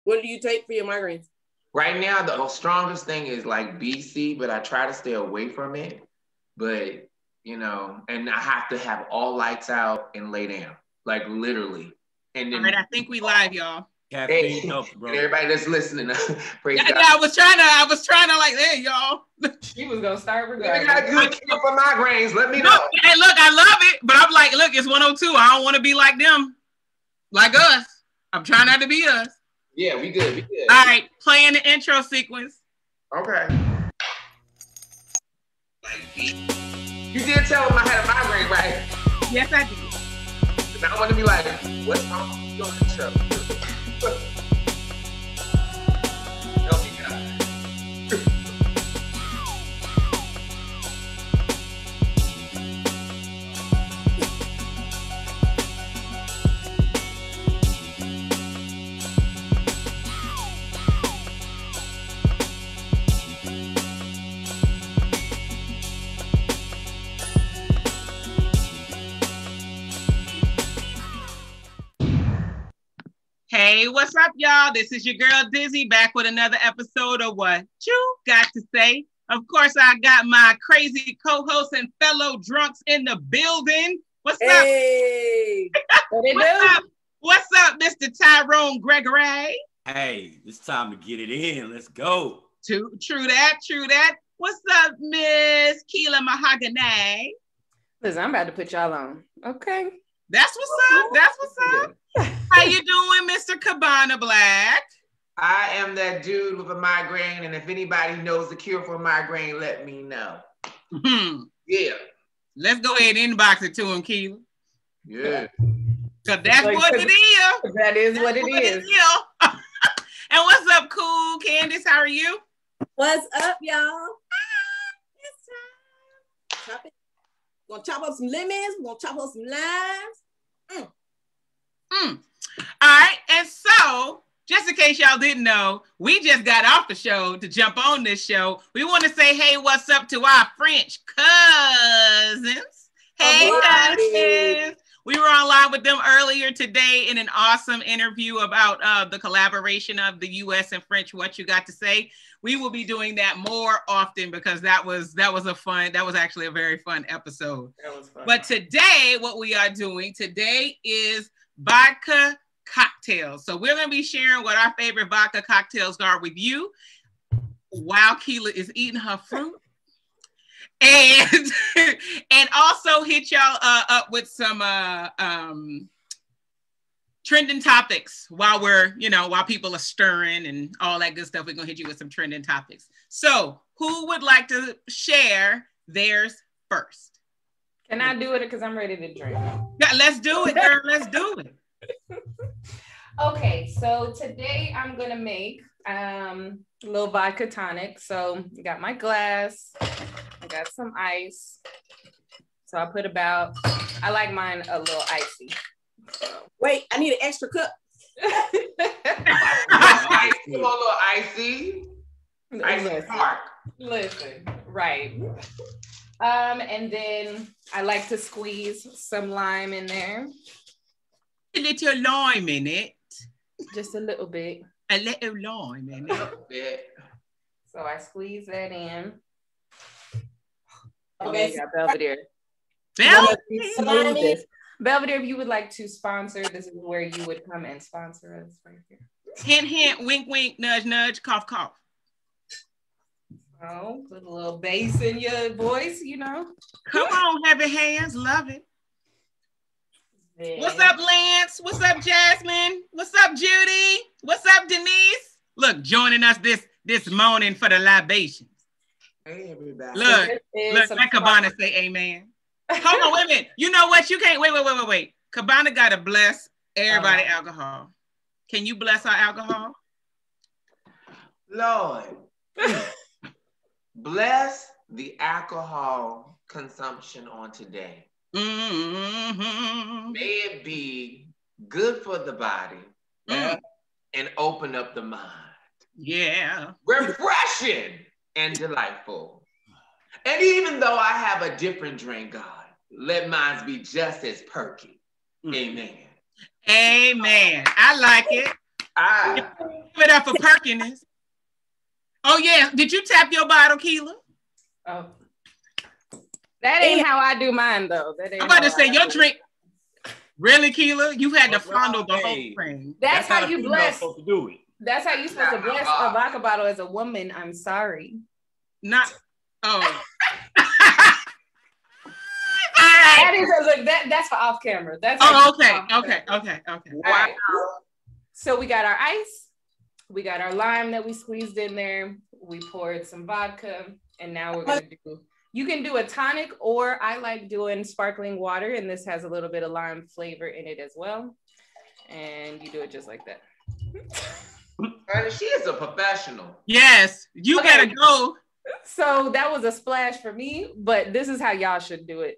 What do you take for your migraines? Right now, the strongest thing is like BC, but I try to stay away from it. But, you know, and I have to have all lights out and lay down, like literally. And then, all right, I think we live, y'all. Caffeine helps, bro. Everybody that's listening, praise God. I was trying to like, hey, y'all. She was gonna start regardless. We got a good cure for migraines. Let me know. Hey, look, I love it, but I'm like, look, it's 102. I don't want to be like them, like us. I'm trying not to be us. Yeah, we good. We good. All right, playing the intro sequence. Okay. You did tell him I had a migraine, right? Yes, I did. And I want to be like, what's wrong with you on the show? Help me, God. Hey, what's up, y'all? This is your girl Dizzy back with another episode of What You Got To Say. Of course, I got my crazy co-hosts and fellow drunks in the building. What's up? Hey, What's up, Mr. Tyrone Greggory? Hey, it's time to get it in. Let's go. True that. What's up, Miss Kela Mahogany? Listen, I'm about to put y'all on. Okay. That's what's up. How you doing, Mr. Cabana Blaq? I am that dude with a migraine, and if anybody knows the cure for a migraine, let me know. Yeah. Let's go ahead and inbox it to him, Keela. Yeah. Because that's what it is. That is what it is. And what's up, cool Candice? How are you? What's up, y'all? It's time. Chop it. We're gonna chop up some lemons. We're gonna chop up some limes. All right, and so just in case y'all didn't know, we just got off the show to jump on this show. We want to say, hey, what's up to our French cousins? Hey, cousins. We were online with them earlier today in an awesome interview about the collaboration of the U.S. and French. What You Got To Say. We will be doing that more often because that was actually a very fun episode. That was fun. But today, what we are doing today is vodka cocktails. So we're going to be sharing what our favorite vodka cocktails are with you while Kela is eating her fruit. And also hit y'all up with some trending topics while people are stirring and all that good stuff. We're gonna hit you with some trending topics. So who would like to share theirs first? Can I do it? Because I'm ready to drink. Yeah, let's do it, girl. Let's do it. Okay, so today I'm gonna make a little vodka tonic. So I got my glass, I got some ice. So I put I like mine a little icy. So. Wait, I need an extra cup. Ice, come on, little icy. Icy Park. Listen, right. And then I like to squeeze some lime in there. A little lime in it. Just a little bit. A little lime in it. So I squeeze that in. Okay. Belvedere. Belvedere. Belvedere, if you would like to sponsor, this is where you would come and sponsor us right here. Hint, hint, wink, wink, nudge, nudge, cough, cough. Oh, put a little bass in your voice, Come on, heavy hands, love it. Yeah. What's up, Lance? What's up, Jasmine? What's up, Judy? What's up, Denise? Look, joining us this morning for the libations. Hey, everybody. Look, let Cabana say amen. Hold on, wait a minute. You know what? You can't, wait. Cabana got to bless everybody alcohol. Can you bless our alcohol? Lord, bless the alcohol consumption on today. Mm-hmm. May it be good for the body and open up the mind. Yeah. Refreshing and delightful. And even though I have a different drink, God, let mine be just as perky. Amen. Amen. I like it. Give except for Perkins. Oh yeah, did you tap your bottle, Kela? Oh, that ain't how I do mine though. That ain't I'm about to how say I your do it. drink. Really, Kela? You had to fondle the whole Hey. thing. That's how you female's bless. supposed to do it. That's how you supposed to bless a vodka bottle as a woman. I'm sorry. Not. Oh. That is look. That's for off camera. That's okay. Okay. All right. So we got our ice. We got our lime that we squeezed in there. We poured some vodka, and now we're gonna do. You can do a tonic, or I like doing sparkling water, and this has a little bit of lime flavor in it as well. And you do it just like that. She is a professional. Yes, you gotta go. So that was a splash for me, but this is how y'all should do it.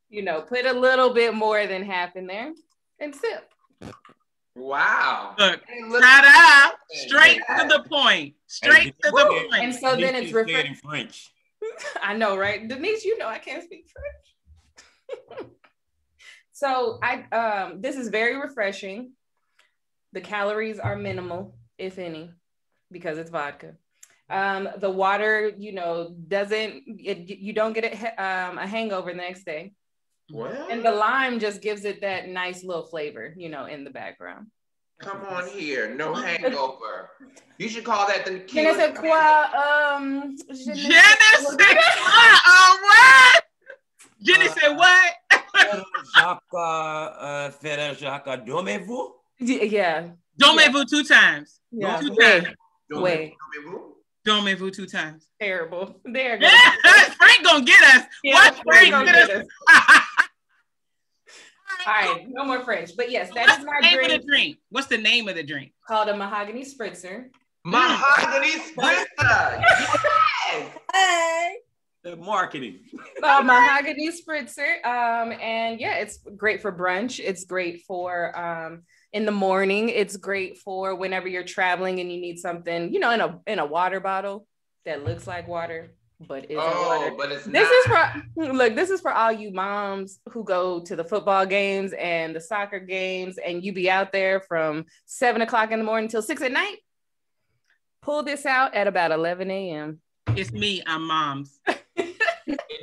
You know, put a little bit more than half in there and sip. Wow. Look, ta-da, straight to the point. Straight to the point. And so then it's in French. I know, right? Denise, you know I can't speak French. So this is very refreshing. The calories are minimal, if any, because it's vodka. The water, you know, you don't get a hangover the next day. What? And the lime just gives it that nice little flavor, you know, in the background. Come on here, no hangover. You should call that the Je ne sais quoi, Je ne sais quoi, what? Je ne sais what? Jacques, dormez-vous? Yeah. Dormez-vous 2 times. Yeah. 2 times. Wait. Dormez-vous 2 times. Terrible. There goes. Frank gonna get us. Yeah, What Frank gonna get get us? us. All right, no more French. But yes, that is my drink. What's the name of the drink? Called a mahogany spritzer. Mahogany spritzer. Yes. Hey. The marketing. Mahogany spritzer. And yeah, it's great for brunch. It's great for in the morning. It's great for whenever you're traveling and you need something, you know, in a water bottle that looks like water. But isn't water. But it's this is for all you moms who go to the football games and the soccer games, and you be out there from 7 o'clock in the morning till 6 at night. Pull this out at about 11 a.m. It's me. I'm moms. It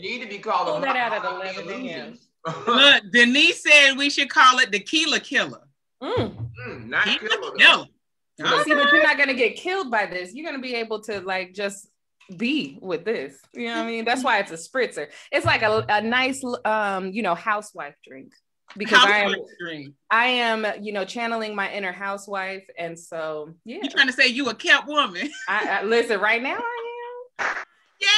need to be called. Pull that out at 11 a.m. Look, Denise said we should call it the Kela Killer. Not Kela killer. See, but you're not gonna get killed by this. You're gonna be able to like just be with this. You know what I mean? That's why it's a spritzer. It's like a nice you know, housewife drink. Because I am, you know, channeling my inner housewife. And so yeah. You trying to say you a kept woman? I listen, right now I am. Yeah.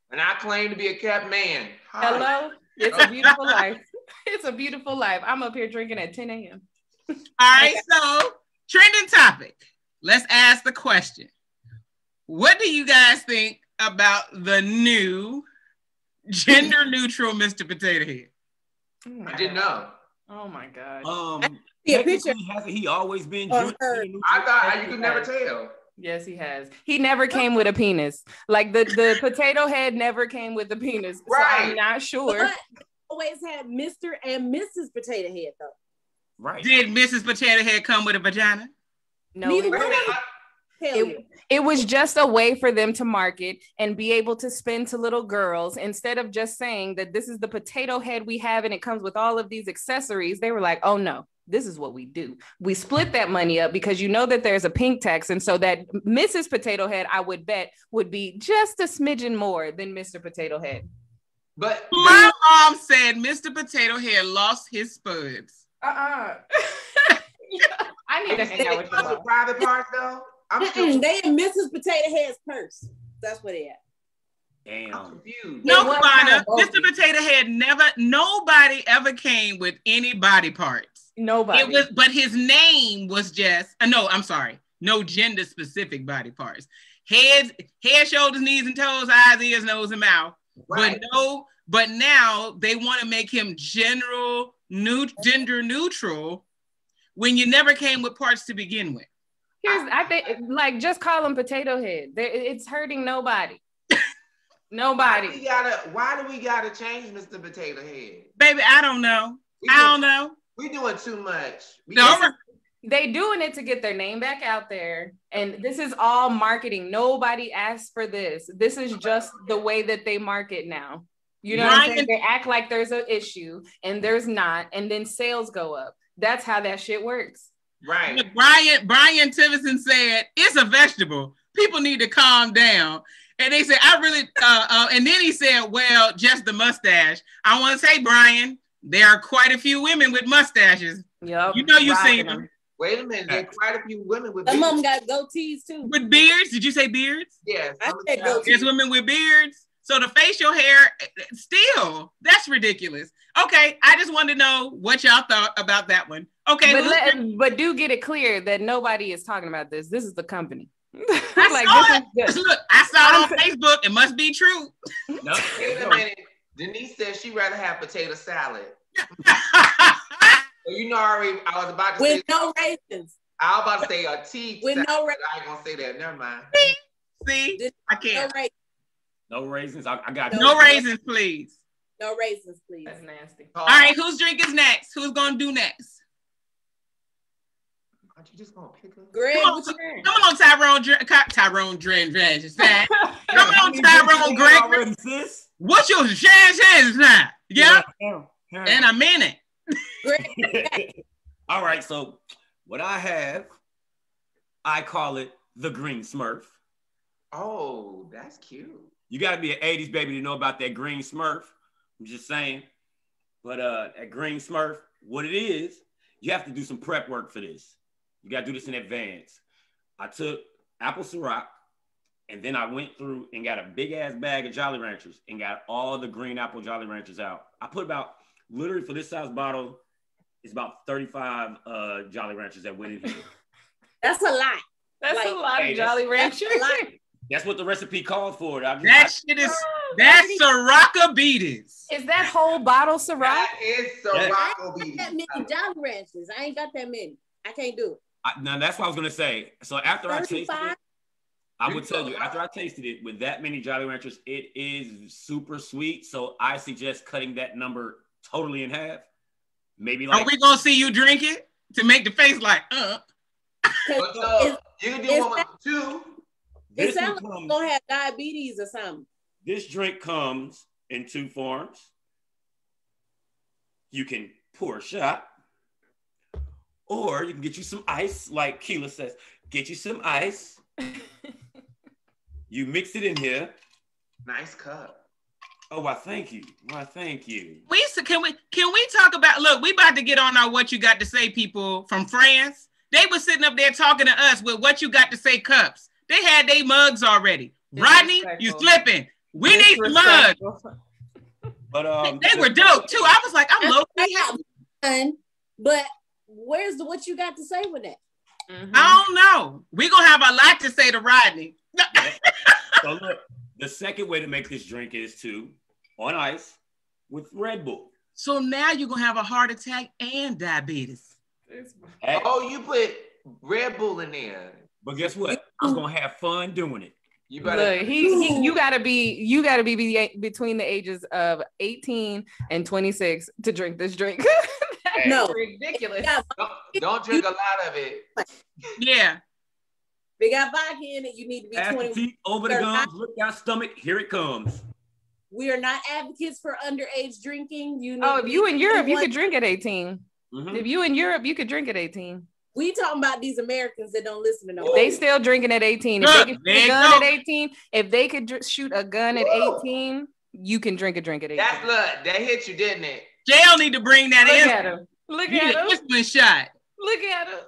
And I claim to be a kept man. Hi. Hello. It's a beautiful life. It's a beautiful life. I'm up here drinking at 10 a.m. All right, so trending topic. Let's ask the question. What do you guys think about the new gender neutral Mr. Potato Head? I didn't know. Oh my God. Yeah, picture. Hasn't he always been I thought you could never tell. Yes, he has. He never came with a penis. Like the potato head never came with a penis. Right. So I'm not sure. But always had Mr. and Mrs. Potato Head though. Right. Did Mrs. Potato Head come with a vagina? No. Neither one of them. It was just a way for them to market and be able to spin to little girls. Instead of just saying that this is the potato head we have and it comes with all of these accessories, they were like, oh no, this is what we do. We split that money up because you know that there's a pink tax. And so that Mrs. Potato Head, I would bet, would be just a smidgen more than Mr. Potato Head. But my mom said Mr. Potato Head lost his spuds. I need to hang out with you. The private parts though. They in Mrs. Potato Head's purse. That's what they at. Damn. I'm confused. No, Kabana, Mr. Potato Head nobody ever came with any body parts. Nobody. But his name was just, no gender specific body parts. Head, shoulders, knees and toes, eyes, ears, nose, and mouth. Right. But now they want to make him gender neutral when you never came with parts to begin with. I think, like, just call him Potato Head. It's hurting nobody. Nobody. Why do we gotta change Mr. Potato Head? Baby, I don't know. We doing too much. They doing it to get their name back out there. And this is all marketing. Nobody asked for this. This is just the way that they market now. You know what I'm saying? They act like there's an issue and there's not. And then sales go up. That's how that shit works. Right. Look, Brian Tivison said, it's a vegetable. People need to calm down. And they said, I really, and then he said, well, just the mustache. I want to say, Brian, there are quite a few women with mustaches. Yep. You know, you seen them. Wait a minute, there are quite a few women with Some beards. of them got goatees too. With beards? Did you say beards? Yes. I said goatees. There's women with beards. So the facial hair, still, that's ridiculous. Okay, I just wanted to know what y'all thought about that one. Okay. But do get it clear that nobody is talking about this. This is the company. Look, I saw it on Facebook. It must be true. No, wait a minute. Denise said she'd rather have potato salad. So you know, I was about to with say no raisins. I was about to say a tea with salad, no but I ain't gonna say that. Never mind. See, I can't. No raisins. I got you. No raisins, please. No raisins, please. That's nasty. All right, whose drink is next? Who's gonna do next? Aren't you just gonna pick up? Greg, Come on, Tyrone. Tyrone, Come on, Tyrone, Greggory. What's your chance now? Yeah. And a minute. All right, so what I have, I call it the green Smurf. Oh, that's cute. You got to be an 80s baby to know about that green Smurf. I'm just saying. But that green Smurf, what it is, you have to do some prep work for this. You got to do this in advance. I took apple Ciroc, and then I went through and got a big-ass bag of Jolly Ranchers and got all the green apple Jolly Ranchers out. I put about, literally for this size bottle, it's about 35 Jolly Ranchers that went in here. That's a lot. That's a lot of Jolly Ranchers. That's what the recipe called for. That's Ciroc beaties. Is that whole bottle Ciroc? That is Ciroc beaties. That many Jolly Ranchers. I ain't got that many. I can't do it. Now that's what I was gonna say. So after 35? I tasted it, I would tell you, after I tasted it with that many Jolly Ranchers, it is super sweet. So I suggest cutting that number totally in half. Maybe like. Are we gonna see you drink it to make the face like So you can do one with two. It sounds like you're gonna have diabetes or something. This drink comes in two forms. You can pour a shot, or you can get you some ice, like Kela says. Get you some ice. You mix it in here. Nice cup. Oh, why thank you. Why thank you. Can we talk about, look, we about to get on our What You Got to Say people from France. They were sitting up there talking to us with What You Got to Say cups. They had their mugs already. Rodney, you slipping. We need some mugs. But they were dope too. I was like, I'm low. But where's the What You Got to Say with that? Mm-hmm. I don't know. We're gonna have a lot to say to Rodney. So look, the second way to make this drink is on ice with Red Bull. So now you're gonna have a heart attack and diabetes. Oh, you put Red Bull in there. But guess what? I'm gonna have fun doing it. You better. Look, you gotta be between the ages of 18 and 26 to drink this drink. No, ridiculous. Don't drink a lot of it. Yeah. They got vodka in it. You need to be 21. Over the gums, look down stomach. Here it comes. We are not advocates for underage drinking. If you in Europe, you could drink at 18. Mm-hmm. If you in Europe, you could drink at 18. We talking about these Americans that don't listen to no. They still drinking at 18. If they could shoot a gun at 18, if they could shoot a gun at 18, you can drink a drink at 18. That hit you, didn't it? Jail need to bring that in. At him. Look at him. Insulin shot. Look at him.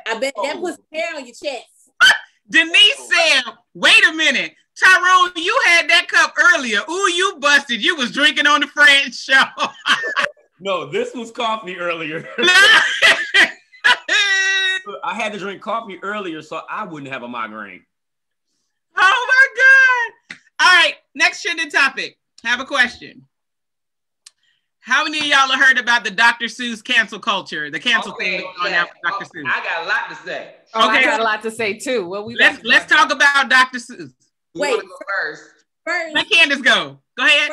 I bet that puts hair on your chest. Denise said, wait a minute. Tyrone, you had that cup earlier. Ooh, you busted. You was drinking on the French show. No, this was coffee earlier. I had to drink coffee earlier so I wouldn't have a migraine. Oh my God. All right, next trending topic. Have a question. How many of y'all have heard about the Dr. Seuss cancel culture? The cancel thing going on for Dr. Seuss. I got a lot to say. Okay, I got a lot to say too. Let's talk about Dr. Seuss. Wait, go first. Let Candice go. Go ahead.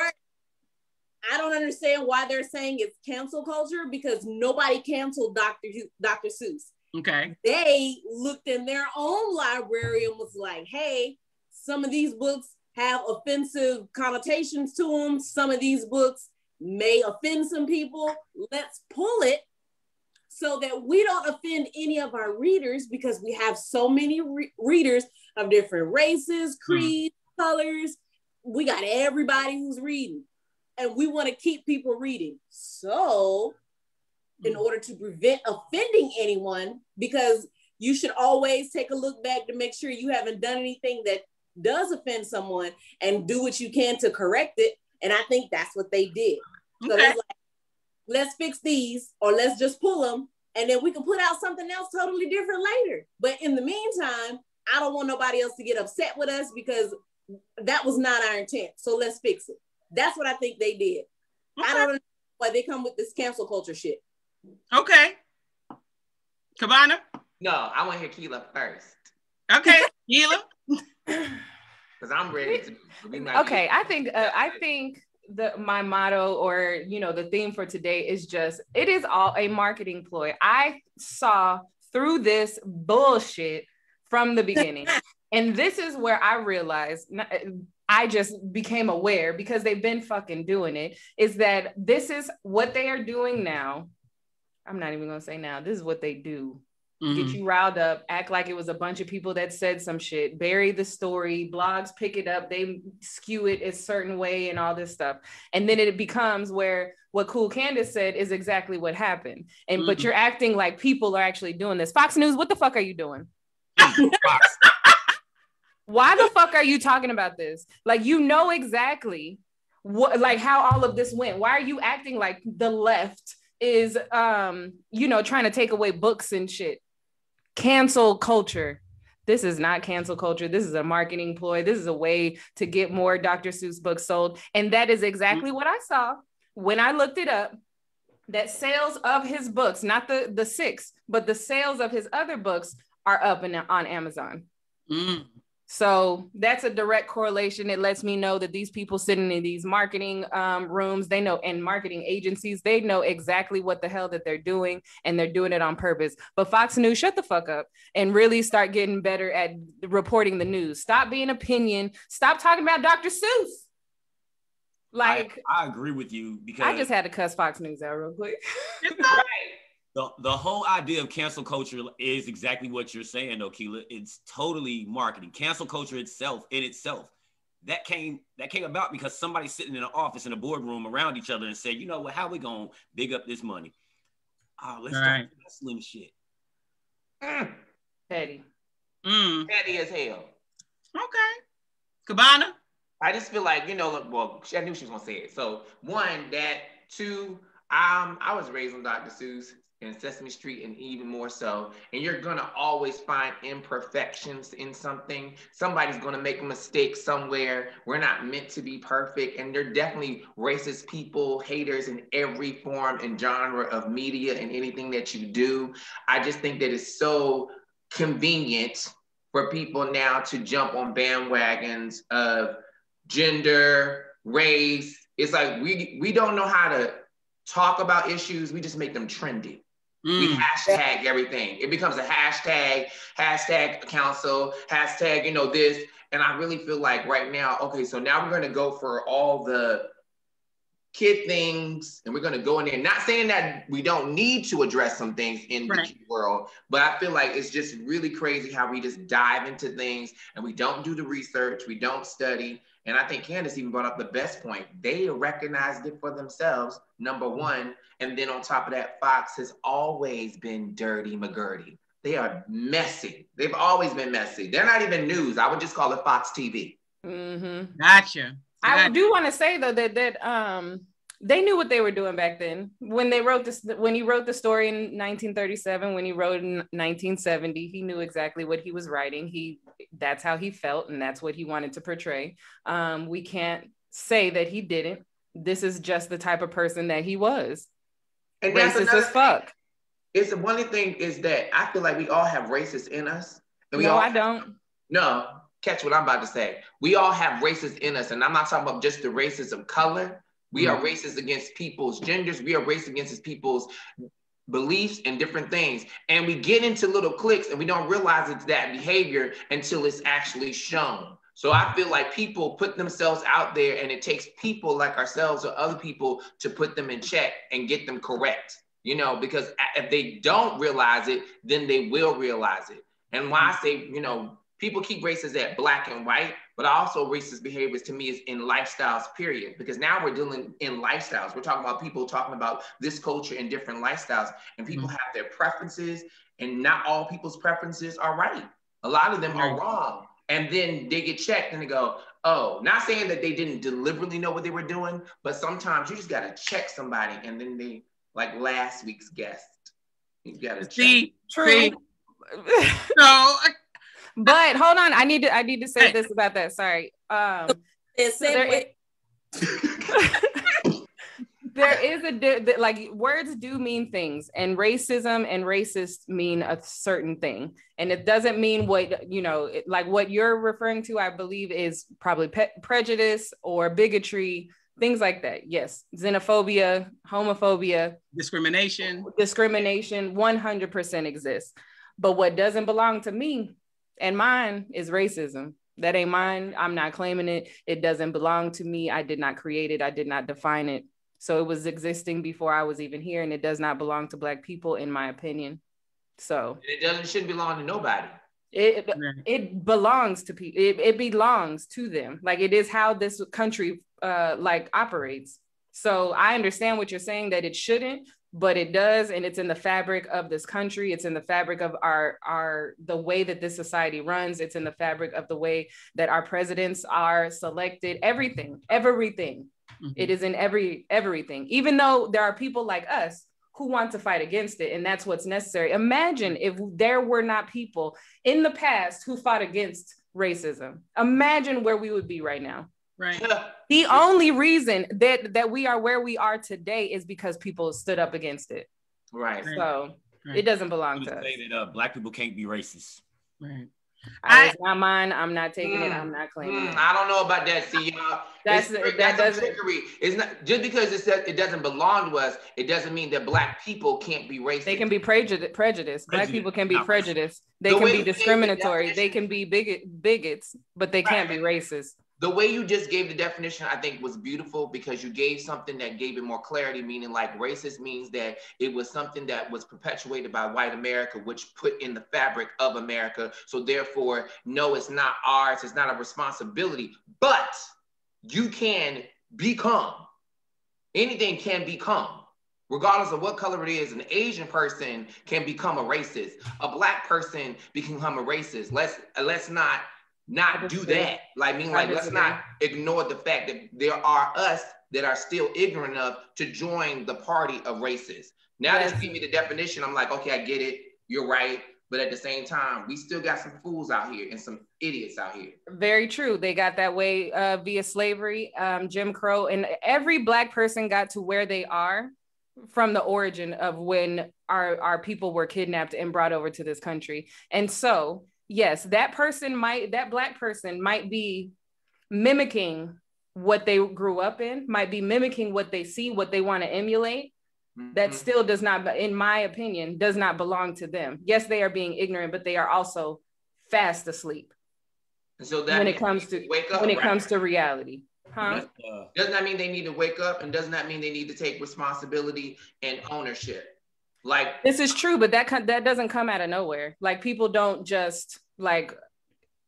I don't understand why they're saying it's cancel culture, because nobody canceled Dr. Seuss. Okay. They looked in their own library and was like, hey, some of these books have offensive connotations to them. Some of these books may offend some people. Let's pull it so that we don't offend any of our readers, because we have so many readers of different races, creeds, colors. We got everybody who's reading, and we want to keep people reading. So in order to prevent offending anyone, because you should always take a look back to make sure you haven't done anything that does offend someone, and do what you can to correct it. And I think that's what they did. So they're like, let's fix these, or let's just pull them, and then we can put out something else totally different later. But in the meantime, I don't want nobody else to get upset with us, because that was not our intent. So let's fix it. That's what I think they did. I don't know why they come with this cancel culture shit. Okay. Cabana? No, I want to hear Kela first. Okay, Kela. Because I'm ready to be my Okay, I think my motto, or the theme for today is just, it is all a marketing ploy. I saw through this bullshit from the beginning. And this is where I realized, I just became aware, because they've been fucking doing it, is that this is what they are doing now. I'm not even gonna say now, this is what they do. Get you riled up, act like it was a bunch of people that said some shit, bury the story, blogs pick it up, they skew it a certain way and all this stuff. And then it becomes where what Cool Candice said is exactly what happened. And but you're acting like people are actually doing this. Fox News, what the fuck are you doing? Why the fuck are you talking about this? Like, exactly what, like, how all of this went. Why are you acting like the left is trying to take away books and shit? Cancel culture. This is not cancel culture. This is a marketing ploy. This is a way to get more Dr. Seuss books sold. And that is exactly what I saw when I looked it up, that sales of his books, not the 6, but the sales of his other books are up on Amazon. So that's a direct correlation. It lets me know that these people sitting in these marketing rooms, they know, and marketing agencies, they know exactly what the hell that they're doing, and they're doing it on purpose. But Fox News, shut the fuck up and really start getting better at reporting the news. Stop being opinion. Stop talking about Dr. Seuss. Like, I agree with you, because I just had to cuss Fox News out real quick. Right. The whole idea of cancel culture is exactly what you're saying, though, Kela. It's totally marketing. Cancel culture itself, that came about because somebody's sitting in an office in a boardroom around each other and said, you know what, how we gonna big up this money? Oh, let's start wrestling shit. Petty. Petty as hell. Okay. Cabana? I just feel like, well, I knew she was gonna say it. So 1, that, 2, I was raised on Dr. Seuss and Sesame Street, and even more so. And you're gonna always find imperfections in something. Somebody's gonna make a mistake somewhere. We're not meant to be perfect. And there are definitely racist people, haters in every form and genre of media and anything that you do. I just think that it's so convenient for people now to jump on bandwagons of gender, race. It's like we don't know how to talk about issues. We just make them trendy. We hashtag everything. It becomes a hashtag council, hashtag, this. And I really feel like right now, okay, so now we're going to go for all the kid things, and we're going to go in there. Not saying that we don't need to address some things in the kid world, but I feel like it's just really crazy how we just dive into things and we don't do the research, we don't study. And I think Candice even brought up the best point. They recognized it for themselves, number 1. And then on top of that, Fox has always been dirty McGurdy. They are messy. They've always been messy. They're not even news. I would just call it Fox TV. Gotcha. I do want to say though that they knew what they were doing back then. When they wrote this, when he wrote the story in 1937, when he wrote in 1970, he knew exactly what he was writing. That's how he felt, and that's what he wanted to portray. We can't say that he didn't. This is just the type of person that he was. And racist as fuck. It's the one thing is that I feel like we all have racists in us. And I don't. No, catch what I'm about to say. We all have racists in us, and I'm not talking about just the races of color, We are racist against people's genders. We are racist against people's beliefs and different things. And we get into little cliques and we don't realize it's that behavior until it's actually shown. So I feel like people put themselves out there, and it takes people like ourselves or other people to put them in check and get them correct, you know, because if they don't realize it, then they will realize it. And why I say, you know, people keep races at black and white, but also racist behaviors to me is in lifestyles, period. Because now we're dealing in lifestyles. We're talking about people talking about this culture and different lifestyles, and people have their preferences, and not all people's preferences are right. A lot of them are wrong. And then they get checked and they go, oh, not saying that they didn't deliberately know what they were doing, but sometimes you just got to check somebody, and then they, like last week's guest, you got to see. True. So, but hold on, I need to say this about that. Sorry. There is like words do mean things, and racism and racist mean a certain thing, and it doesn't mean what, you know, like what you're referring to, I believe is probably prejudice or bigotry, things like that. Yes. Xenophobia, homophobia, discrimination 100% exists. But what doesn't belong to me and mine is racism. That ain't mine. I'm not claiming it. It doesn't belong to me. I did not create it. I did not define it. So it was existing before I was even here, and it does not belong to Black people, in my opinion. So shouldn't belong to nobody. It belongs to people. It belongs to them. Like, it is how this country like operates. So I understand what you're saying, that it shouldn't, but it does, and it's in the fabric of this country. It's in the fabric of the way that this society runs. It's in the fabric of the way that our presidents are selected. Everything. It is in everything, even though there are people like us who want to fight against it, and that's what's necessary. Imagine if there were not people in the past who fought against racism. Imagine where we would be right now. Right. The only reason that we are where we are today is because people stood up against it. Right. So it doesn't belong to us. Say that Black people can't be racist. Right. It's not mine. I'm not taking it. I'm not claiming it. I don't know about that. See, y'all. That's trickery. It's not just because it doesn't belong to us. It doesn't mean that Black people can't be racist. They can be prejudiced. Black people can be prejudiced. They can be discriminatory. They can be bigots, but they can't be racist. The way you just gave the definition, I think, was beautiful, because you gave something that gave it more clarity, meaning like racist means that it was something that was perpetuated by white America, which put in the fabric of America. So therefore, no, it's not ours. It's not a responsibility, but you can become. Anything can become. Regardless of what color it is, an Asian person can become a racist. A Black person become a racist. Let's not do that. Let's not ignore the fact that there are us that are still ignorant enough to join the party of racists. Now that you give me the definition, I'm like, okay, I get it. You're right. But at the same time, we still got some fools out here and some idiots out here. Very true. They got that way via slavery, Jim Crow, and every Black person got to where they are from the origin of when our people were kidnapped and brought over to this country. And so, yes, that Black person might be mimicking what they grew up in, might be mimicking what they see, what they want to emulate. That still does not, in my opinion, does not belong to them. Yes, they are being ignorant, but they are also fast asleep. And so that when it comes to reality. Huh? Doesn't that mean they need to wake up? And doesn't that mean they need to take responsibility and ownership? Like, this is true, but that doesn't come out of nowhere. Like, people don't just like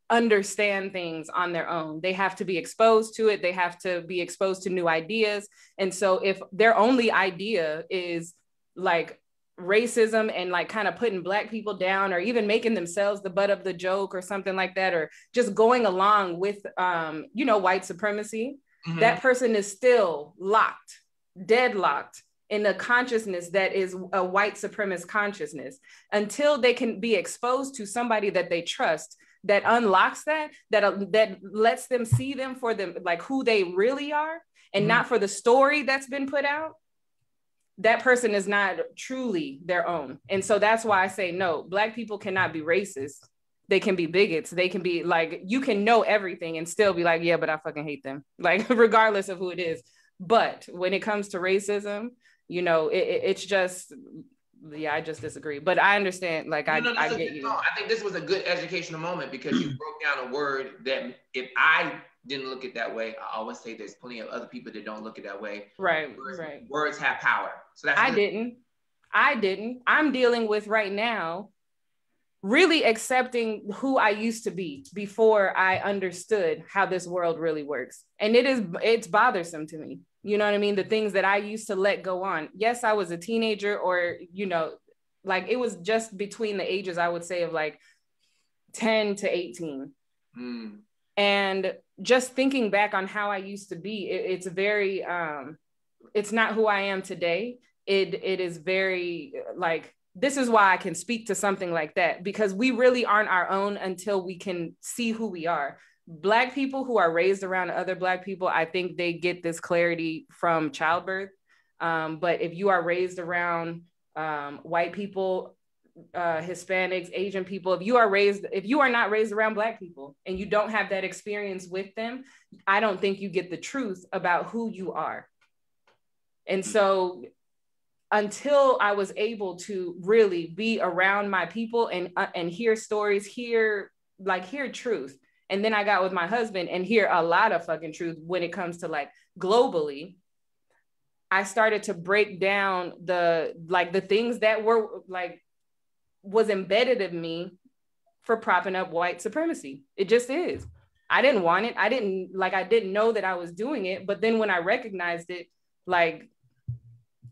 understand things on their own. They have to be exposed to it. They have to be exposed to new ideas. And so if their only idea is like racism and like kind of putting Black people down, or even making themselves the butt of the joke or something like that, or just going along with white supremacy, that person is still deadlocked in a consciousness that is a white supremacist consciousness, until they can be exposed to somebody that they trust, that unlocks that lets them see them for them, like who they really are, and not for the story that's been put out. That person is not truly their own. And so that's why I say, no, Black people cannot be racist. They can be bigots. They can be like, you can know everything and still be like, yeah, but I fucking hate them. Like, regardless of who it is. But when it comes to racism, you know, it's just, yeah, I just disagree. But I understand, like, I get you. I think this was a good educational moment because you broke down a word that if I didn't look at that way, I always say there's plenty of other people that don't look at that way. Right. Words have power. So that's I didn't. I'm dealing with right now really accepting who I used to be before I understood how this world really works. And it's bothersome to me. You know what I mean? The things that I used to let go on. Yes, I was a teenager, or, you know, like it was just between the ages, I would say, of like 10 to 18. And just thinking back on how I used to be, it's very, it's not who I am today. It is very like, this is why I can speak to something like that, because we really aren't our own until we can see who we are. Black people who are raised around other Black people, I think they get this clarity from childbirth. But if you are raised around white people, Hispanics, Asian people, if you are not raised around Black people and you don't have that experience with them, I don't think you get the truth about who you are. And so until I was able to really be around my people and hear stories, hear truth. And then I got with my husband and hear a lot of fucking truth when it comes to like globally. I started to break down the things that were like, was embedded in me for propping up white supremacy. It just is. I didn't want it. I didn't know that I was doing it. But then when I recognized it, like,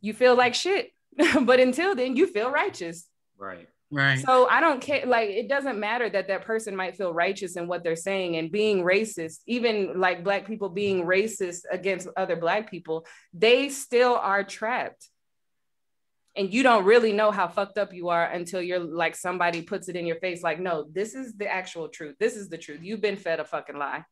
you feel like shit. But until then, you feel righteous. Right. So I don't care. Like, it doesn't matter that person might feel righteous in what they're saying and being racist, even like Black people being racist against other Black people, they still are trapped. And you don't really know how fucked up you are until you're like, somebody puts it in your face. Like, no, this is the actual truth. This is the truth. You've been fed a fucking lie.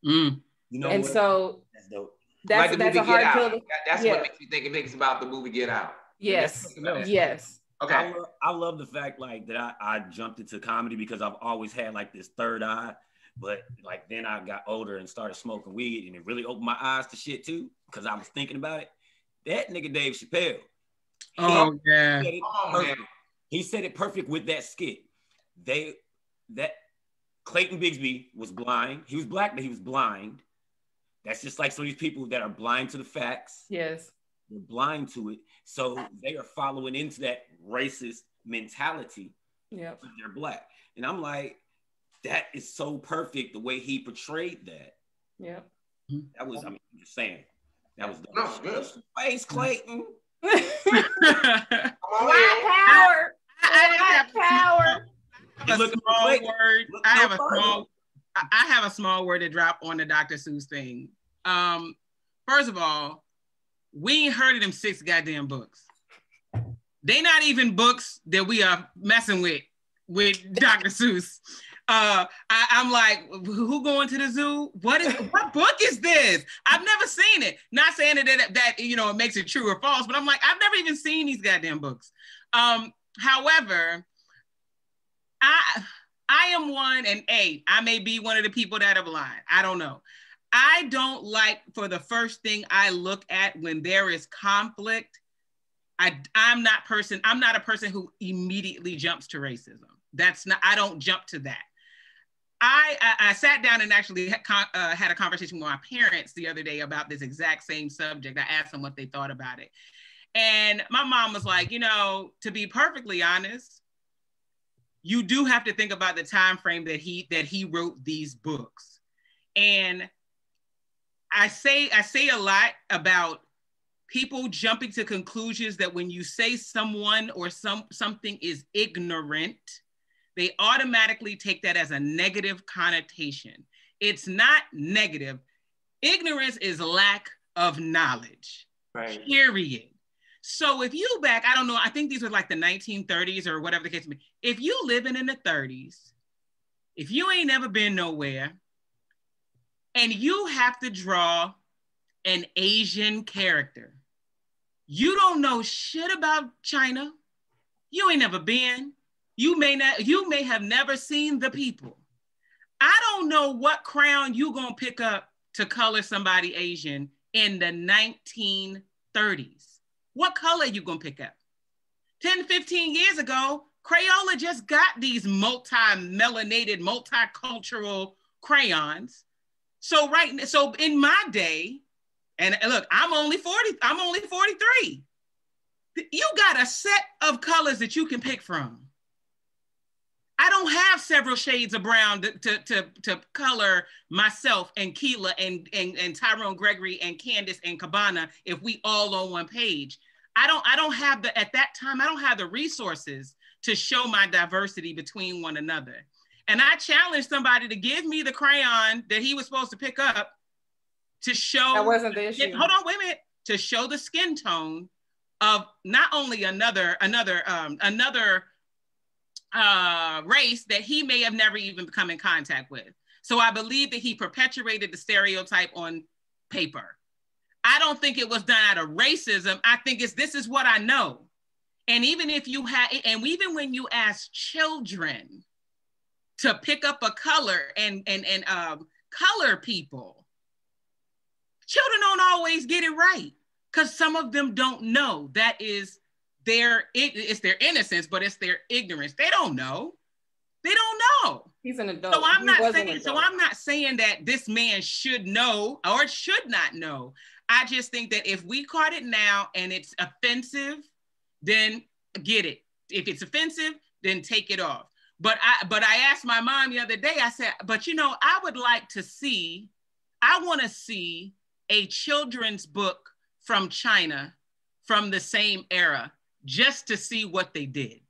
You know, and what? So that's dope. That's a hard pill. That's what makes me think it makes about the movie Get Out. Yes. Yes. Okay. I love the fact like that I jumped into comedy because I've always had like this third eye, but like then I got older and started smoking weed and it really opened my eyes to shit too because I was thinking about it. That nigga Dave Chappelle. He said it perfect with that skit. That Clayton Bigsby was blind. He was Black, but he was blind. That's just like some of these people that are blind to the facts. Yes. They're blind to it. So they are following into that racist mentality. Yeah. They're Black. And I'm like, that is so perfect the way he portrayed that. Yeah. That was, I mean, I'm just saying. That was no, good. Face, Clayton. Black power. Black power. I have a small word to drop on the Dr. Seuss thing. First of all, we ain't heard of them 6 goddamn books. They not even books that we are messing with Dr. Seuss. I'm like, who going to the zoo? What book is this? I've never seen it. Not saying that you know, it makes it true or false, but I'm like, I've never even seen these goddamn books. However, I am one, and I may be one of the people that are blind. I don't know. I don't like, for the first thing I look at when there is conflict, I'm not a person who immediately jumps to racism. I don't jump to that. I sat down and actually had a conversation with my parents the other day about this exact same subject. I asked them what they thought about it. And my mom was like, you know, to be perfectly honest, you do have to think about the time frame that he wrote these books. And I say a lot about people jumping to conclusions that when you say someone or something is ignorant, they automatically take that as a negative connotation. It's not negative. Ignorance is lack of knowledge, right. Period. So if you I don't know, I think these were like the 1930s or whatever the case may be. If you living in the 30s, if you ain't never been nowhere, and you have to draw an Asian character, you don't know shit about China, you ain't never been, you may have never seen the people. I don't know what crown you gonna pick up to color somebody Asian in the 1930s. What color are you gonna pick up? 10, 15 years ago, Crayola just got these multi-melanated, multicultural crayons. So in my day, and look, I'm only 43. You got a set of colors that you can pick from. I don't have several shades of brown to color myself and Kela and Tyrone, Greggory and Candice and Cabana if we all on one page. I don't have at that time, I don't have the resources to show my diversity between one another. And I challenged somebody to give me the crayon that he was supposed to pick up to show. That wasn't the issue. Hold on, wait a minute. To show the skin tone of not only another race that he may have never even come in contact with. So I believe that he perpetuated the stereotype on paper. I don't think it was done out of racism. I think this is what I know. And even even when you ask children to pick up a color and color people, children don't always get it right because some of them don't know. That is it's their innocence, but it's their ignorance. They don't know. They don't know. He's an adult. So I'm not saying that this man should know or should not know. I just think that if we caught it now and it's offensive, then get it. If it's offensive, then take it off. But I asked my mom the other day, I said, but I would like to see, I want to see a children's book from China from the same era, just to see what they did.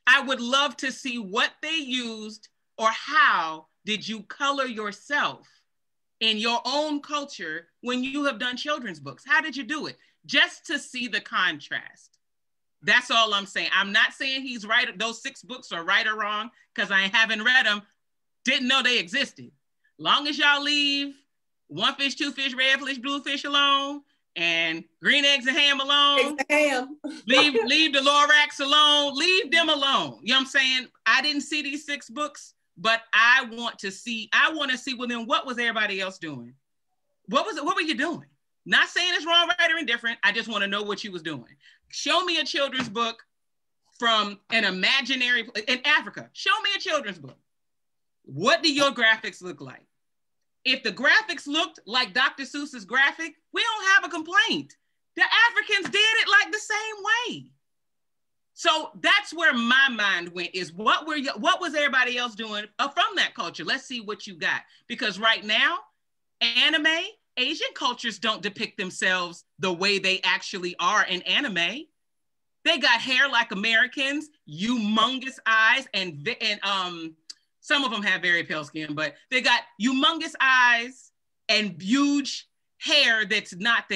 I would love to see what they used or how did you color yourself in your own culture when you have done children's books? How did you do it? Just to see the contrast. That's all I'm saying. I'm not saying he's right. Those 6 books are right or wrong because I haven't read them. Didn't know they existed. Long as y'all leave 1 fish, 2 fish, red fish, blue fish alone, and green eggs and ham alone. Ham. leave the Lorax alone. Leave them alone. You know what I'm saying? I didn't see these 6 books, but I want to see, well, then what was everybody else doing? What were you doing? Not saying it's wrong, right, or indifferent. I just want to know what you was doing. Show me a children's book from an imaginary, in Africa. Show me a children's book. What do your graphics look like? If the graphics looked like Dr. Seuss's graphic, we don't have a complaint. The Africans did it like the same way. So that's where my mind went, is what was everybody else doing from that culture? Let's see what you got. Because right now, anime, Asian cultures don't depict themselves the way they actually are in anime. They got hair like Americans, humongous eyes, and some of them have very pale skin, but they got humongous eyes and huge hair that's not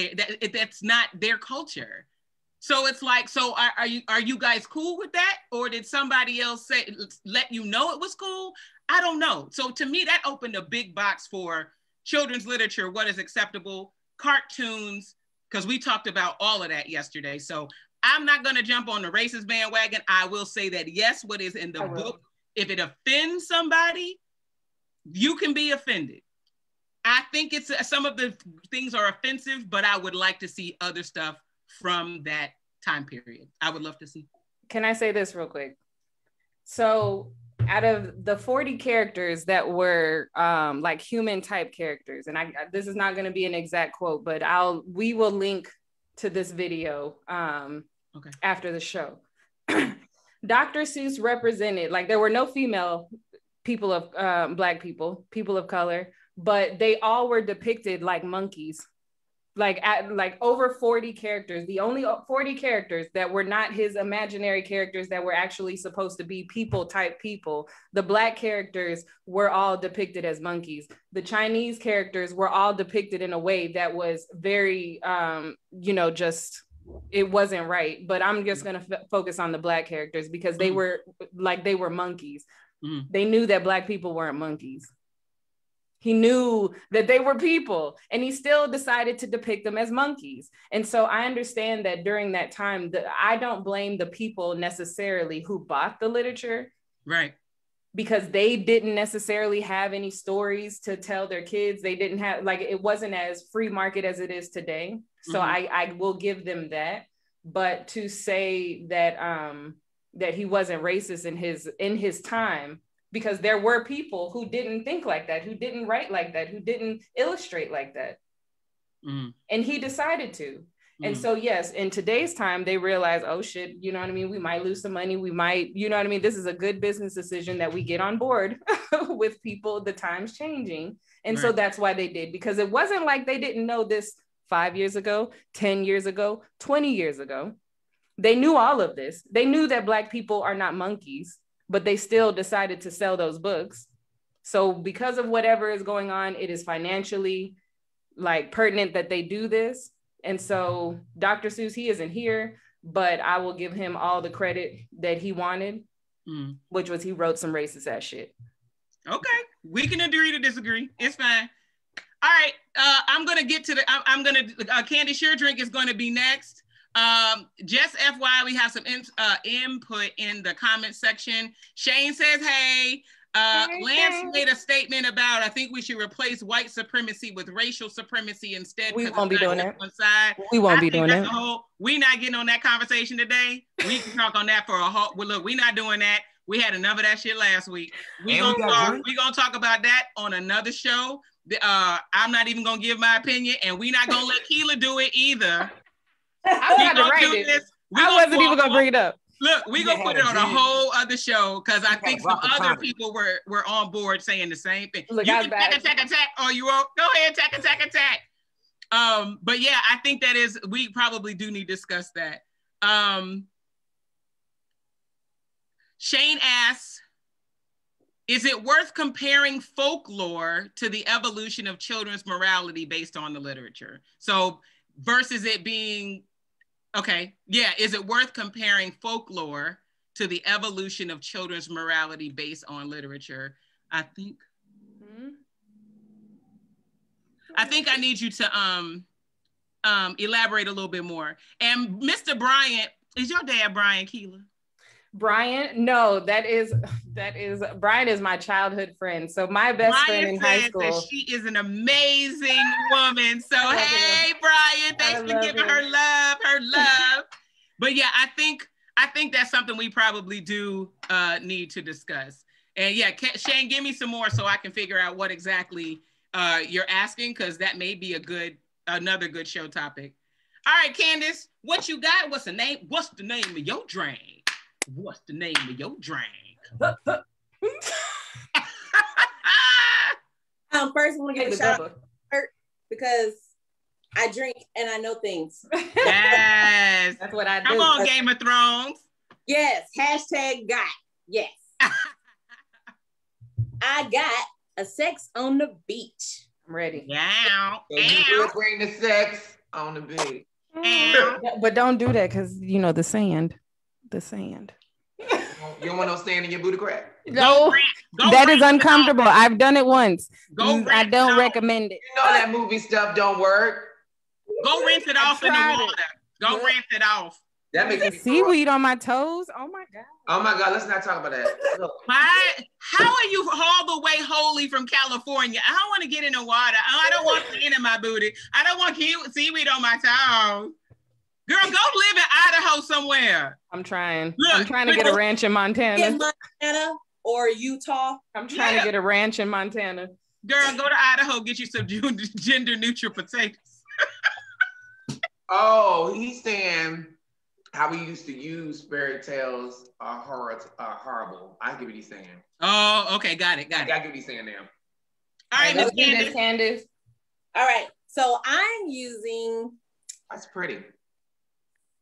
their culture. So it's like, so are you guys cool with that? Or did somebody else let you know it was cool? I don't know. So to me, that opened a big box for children's literature, what is acceptable, cartoons, because we talked about all of that yesterday. So I'm not gonna jump on the racist bandwagon. I will say that yes, what is in the book, if it offends somebody, you can be offended. I think some of the things are offensive, but I would like to see other stuff from that time period. I would love to see. Can I say this real quick? So out of the 40 characters that were like human type characters, and this is not going to be an exact quote, but we will link to this video after the show. Dr. Seuss represented, like, there were no female people of Black people of color, but they all were depicted like monkeys. Like over 40 characters, the only 40 characters that were not his imaginary characters that were actually supposed to be people type people. The Black characters were all depicted as monkeys. The Chinese characters were all depicted in a way that was very, just, it wasn't right. But I'm just going to focus on the Black characters because they were monkeys. They knew that Black people weren't monkeys. He knew that they were people, and he still decided to depict them as monkeys. And so I understand that during that time, I don't blame the people necessarily who bought the literature. Right. because they didn't necessarily have any stories to tell their kids. They didn't have, like, it wasn't as free market as it is today. So I will give them that. But to say that that he wasn't racist in his time, because there were people who didn't think like that, who didn't write like that, who didn't illustrate like that. And he decided to. And so, yes, in today's time, they realize, oh shit, you know what I mean? We might lose some money. We might, you know what I mean? This is a good business decision that we get on board with people, the times changing. And so that's why they did, because it wasn't like they didn't know this 5 years ago, 10 years ago, 20 years ago. They knew all of this. They knew that Black people are not monkeys, but they still decided to sell those books. So because of whatever is going on, it is financially like pertinent that they do this. And so Dr. Seuss, he isn't here, but I will give him all the credit that he wanted, which was he wrote some racist ass shit. Okay, we can agree to disagree. It's fine. All right, I'm gonna get to the. Candice, your drink is gonna be next. Just FYI, we have some input in the comment section. Shane says, "Hey." Lance made a statement about, I think we should replace white supremacy with racial supremacy instead. We won't be doing that. One side. We won't be doing that. We're not getting on that conversation today. We can talk on that for a whole. Well, look, we're not doing that. We had enough of that shit last week. We're gonna talk about that on another show. I'm not even gonna give my opinion, and we're not gonna let Kela do it either. I was gonna write it. I wasn't even gonna bring it up. Look, we're gonna put it on a whole other show because I think some other people were on board saying the same thing. Look, you can attack. Oh, you won't? Go ahead, attack. But yeah, I think that is, we probably do need to discuss that. Shane asks, is it worth comparing folklore to the evolution of children's morality based on the literature? So versus it being, okay, yeah, is it worth comparing folklore to the evolution of children's morality based on literature? I think I need you to elaborate a little bit more. And Mr. Bryant, is your dad Brian Kela? Brian, no, that is Brian is my childhood friend. So my best friend in high school. That she is an amazing woman. So hey, Brian, thanks for giving her love. But yeah, I think that's something we probably do need to discuss. And yeah, Shane, give me some more so I can figure out what exactly you're asking, because that may be another good show topic. All right, Candice, what you got? What's the name of your drink? What's the name of your drink? First, I want to give a shout out because I drink and I know things. Yes. That's what I do. Come on, Game of Thrones. Yes. #got. Yes. I got a sex on the beach. I'm ready. Yeah. You will bring the sex on the beach. But don't do that because, you know, the sand. You don't want no sand in your booty crack? No, that is uncomfortable. I've done it once. I don't recommend it. You know that movie stuff don't work. Go rinse it off in the water. Go rinse it off. That makes me seaweed on my toes. Oh my God. Oh my God, let's not talk about that. How are you all the way wholly from California? I don't want to get in the water. I don't want sand in my booty. I don't want seaweed on my toes. Girl, go live in Idaho somewhere. I'm trying. I'm trying to get a ranch in Montana. In Montana or Utah. I'm trying to get a ranch in Montana. Girl, go to Idaho, get you some gender neutral potatoes. Oh, he's saying how we used to use fairy tales are horrible. I get what he's saying. Oh, okay, got it. I get what he's saying now. All right, Miss Candice. All right, so I'm using. That's pretty.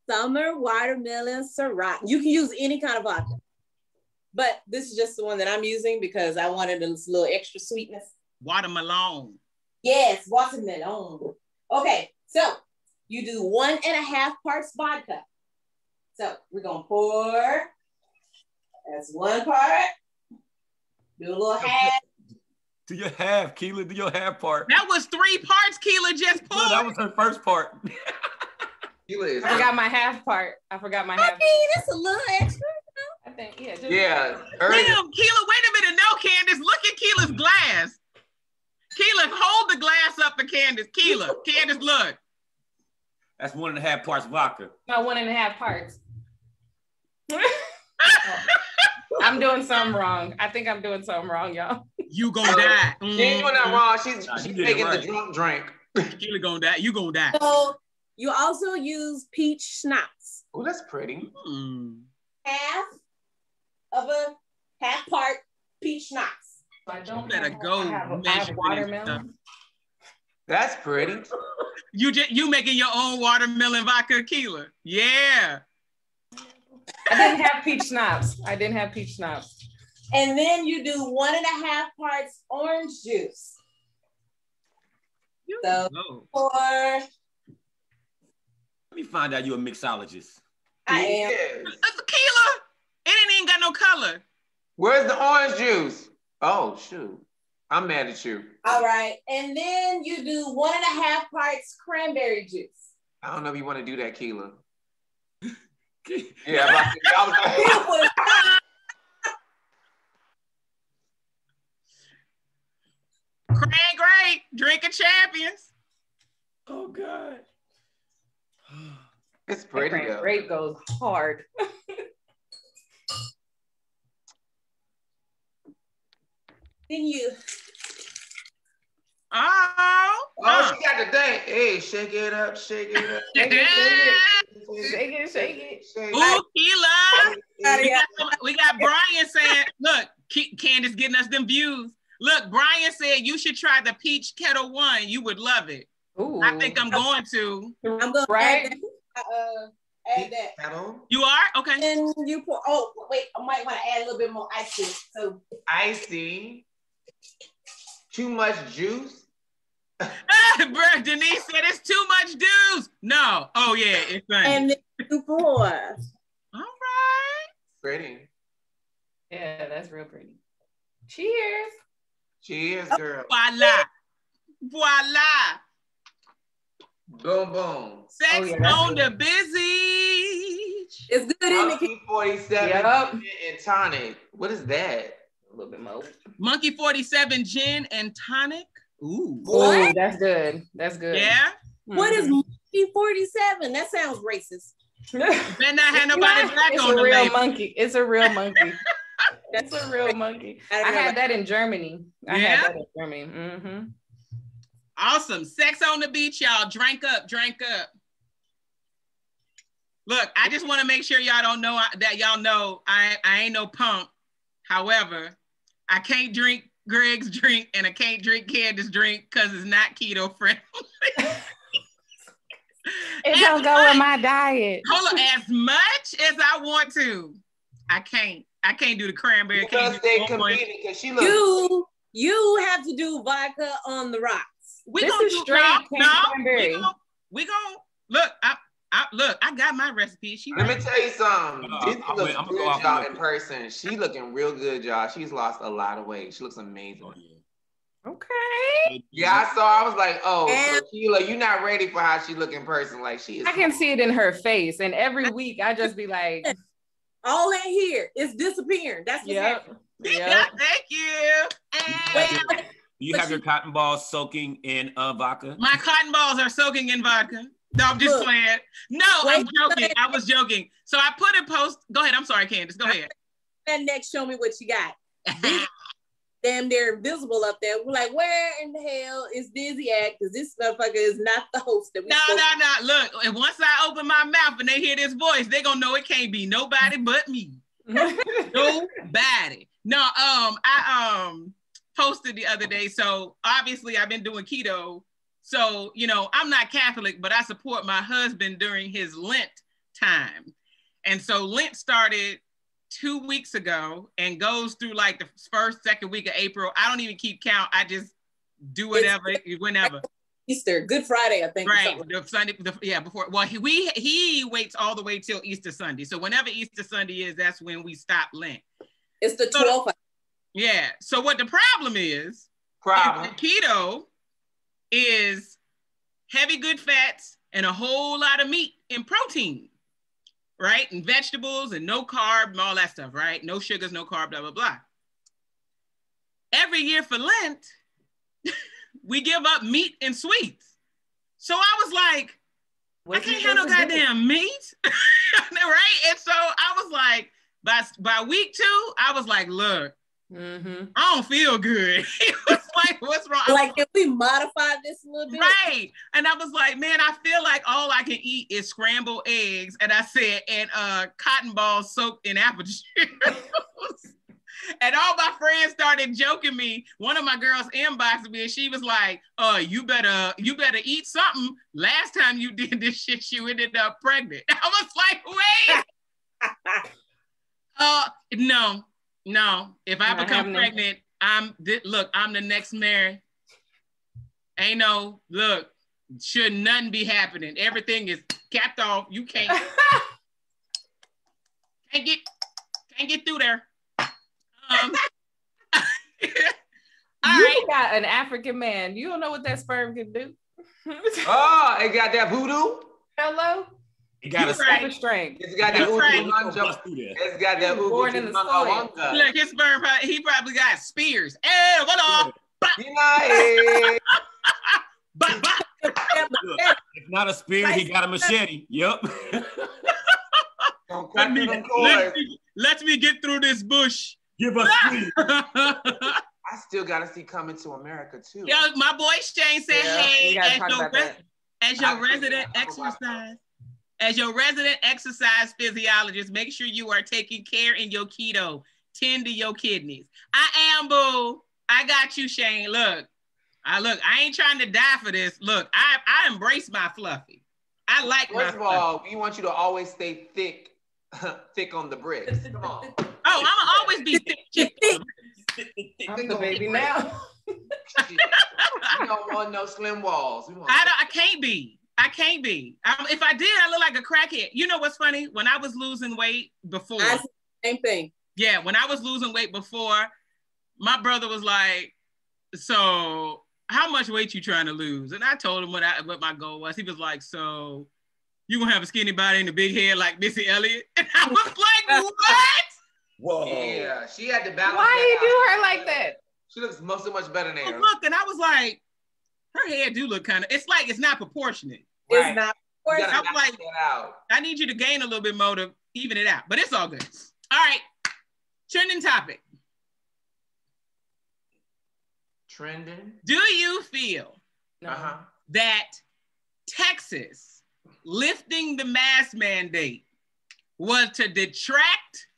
Summer watermelon Syrah. You can use any kind of vodka, but this is just the one that I'm using because I wanted a little extra sweetness. Watermelon. Yes, watermelon. Okay, so you do 1.5 parts vodka. So we're gonna pour. That's 1 part. Do a little half. Do your half, Kela. Do your half part. That was 3 parts Kela just poured. No, that was her first part. I forgot my half part. I mean, it's a little extra. think, yeah. Yeah. Damn, Kela, wait a minute. No, Candice, look at Kela's glass. Kela, hold the glass up to Candice. Candice, look. That's 1.5 parts vodka. No, 1.5 parts. I'm doing something wrong. I think I'm doing something wrong, y'all. You gonna die. She ain't doing that wrong. She's making the drunk drink. Kela gonna die. You gonna die. So you also use peach schnapps. Oh, that's pretty. Half part peach schnapps. I don't better go I have measure watermelon. That's pretty. You making your own watermelon vodka, Kela? Yeah. I didn't have peach schnapps. And then you do 1.5 parts orange juice. So for Let me find out you're a mixologist. I am. Kela, it ain't got no color. Where's the orange juice? Oh, shoot. I'm mad at you. All right. And then you do 1.5 parts cranberry juice. I don't know if you want to do that, Kela. Yeah, Great, drink of champions. oh God. It's pretty though. Grape goes hard. Then you. Oh, she got the thing. Hey, shake it up, shake it up. Shake it. Ooh, Kela. We got Brian saying, look, Candice getting us them views. Look, Brian said you should try the peach kettle one. You would love it. Ooh. I think I'm going to. I'm going to add that. Kettle. You are? Okay. And you pour, oh, wait, I might want to add a little bit more ice to it. So Icy. Too much juice. Bruh, Denise said it's too much juice. No. Oh, yeah, it's funny. and then you pour. All right. Pretty. Yeah, that's real pretty. Cheers. Cheers, girl. Voila. Voila. Boom, boom. Sex on the busy. It's good in Monkey it. 47 Yep. and tonic. What is that? A little bit more. Monkey 47 gin and tonic. Ooh. Ooh, that's good. That's good. Yeah. What is Monkey 47? That sounds racist. Better not have nobody black it's on a the real label. monkey. It's a real monkey. That's a real monkey. I had that in Germany. I had that in Germany. Mm-hmm. Awesome. Sex on the beach, y'all. Drink up, drink up. Look, I just want to make sure y'all don't know that y'all know I ain't no pump. However, I can't drink Greg's drink and I can't drink Candice's drink because it's not keto friendly. It don't go with my diet. Hold on, as much as I want to, I can't do the cranberry. You gotta stay competing because she looks. You have to do vodka on the rocks. We This gonna is do straight cranberry. We gonna look. I got my recipe. Let me tell you something. This I'm looks gonna good, go off y'all, the in person. She looking real good, y'all. She's lost a lot of weight. She looks amazing. Oh, yeah. Okay. Yeah, I saw. I was like, oh, so Kela, you're not ready for how she look in person. Like she is. I can see it in her face, and every week I just be like, all in here is disappearing. That's what's happening. Yeah, thank you. Wait, Do you have your cotton balls soaking in vodka? My cotton balls are soaking in vodka. No, I'm just playing. No, I'm joking. I was joking. So I put a post. Go ahead. I'm sorry, Candice. Go ahead. That next, show me what you got. Damn, they're invisible up there. We're like, where in the hell is Dizzy at? Because this motherfucker is not the host that we No. Look, and once I open my mouth and they hear this voice, they're gonna know it can't be nobody but me. Nobody. No, I posted the other day. So obviously I've been doing keto. So, you know, I'm not Catholic, but I support my husband during his Lent time. And so Lent started 2 weeks ago and goes through like the first, second week of April. I don't even keep count. I just do whatever, whenever. Easter, Good Friday, I think. Right, the Sunday, before. Well, he waits all the way till Easter Sunday. So whenever Easter Sunday is, that's when we stop Lent. It's the 12th. Yeah. So what the problem is keto is heavy good fats and a whole lot of meat and protein. right? And vegetables and no carb and all that stuff, right? No sugars, no carb, blah, blah, blah. Every year for Lent, we give up meat and sweets. So I was like, I can't have no goddamn meat, right? And so I was like, by week 2, I was like, look, I don't feel good. It was like, what's wrong? Like, if we modify this a little bit? Right. And I was like, man, I feel like all I can eat is scrambled eggs. And I said, and cotton balls soaked in apple juice. And all my friends started joking me. One of my girls inboxed me and she was like, you better eat something. Last time you did this shit, you ended up pregnant. I was like, wait. No. If I become pregnant, I'm the next Mary. Ain't no, look, should nothing be happening. Everything is capped off. You can't get through there. You got an African man. You don't know what that sperm can do. Oh, it got that voodoo. Hello. It got a super strength. It's got that voodoo. It's got that voodoo. Born in the soil. Look, his sperm. He probably got spears. Hey, what up? It's not a spear. He got a machete. Yep. Let me get through this bush. Give us speed. I still gotta see Coming to America too. Yo, my boy Shane said, hey, as your resident exercise physiologist, make sure you are taking care in your keto. Tend to your kidneys. I am, boo. I got you, Shane. Look, I ain't trying to die for this. Look, I embrace my fluffy. I like my First of all, we want you to always stay thick on the bricks. Come on. Oh, I'ma always be thick. I'm the baby now. We don't want no slim walls. I can't be. If I did, I look like a crackhead. You know what's funny? When I was losing weight before. Same thing. Yeah, when I was losing weight before, my brother was like, so how much weight you trying to lose? And I told him what my goal was. He was like, so you gonna have a skinny body and a big head like Missy Elliott? And I was like, what? Whoa. Yeah, she had to balance. Why you do her like that? She looks so much better than her. Look, and I was like, her hair do look kind of, it's like, it's not proportionate. Right. It's not proportionate. I'm like, I need you to gain a little bit more to even it out, but it's all good. All right, trending topic. Trending? Do you feel that Texas lifting the mask mandate was to detract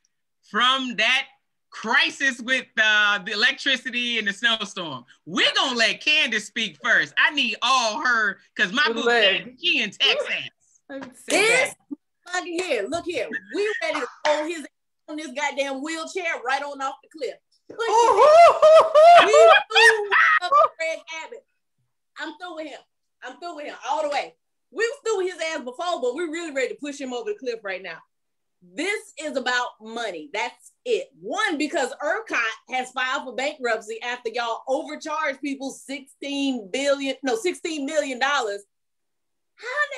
from that crisis with the electricity and the snowstorm? We're gonna let Candice speak first. I need all her, because my boo, she in Texas. This fucking here, look here. We ready to throw his on this goddamn wheelchair right on off the cliff. We Greg Abbott. I'm through with him all the way. We was through with his ass before, but we're really ready to push him over the cliff right now. This is about money. That's it. One, because ERCOT has filed for bankruptcy after y'all overcharged people $16 million. How the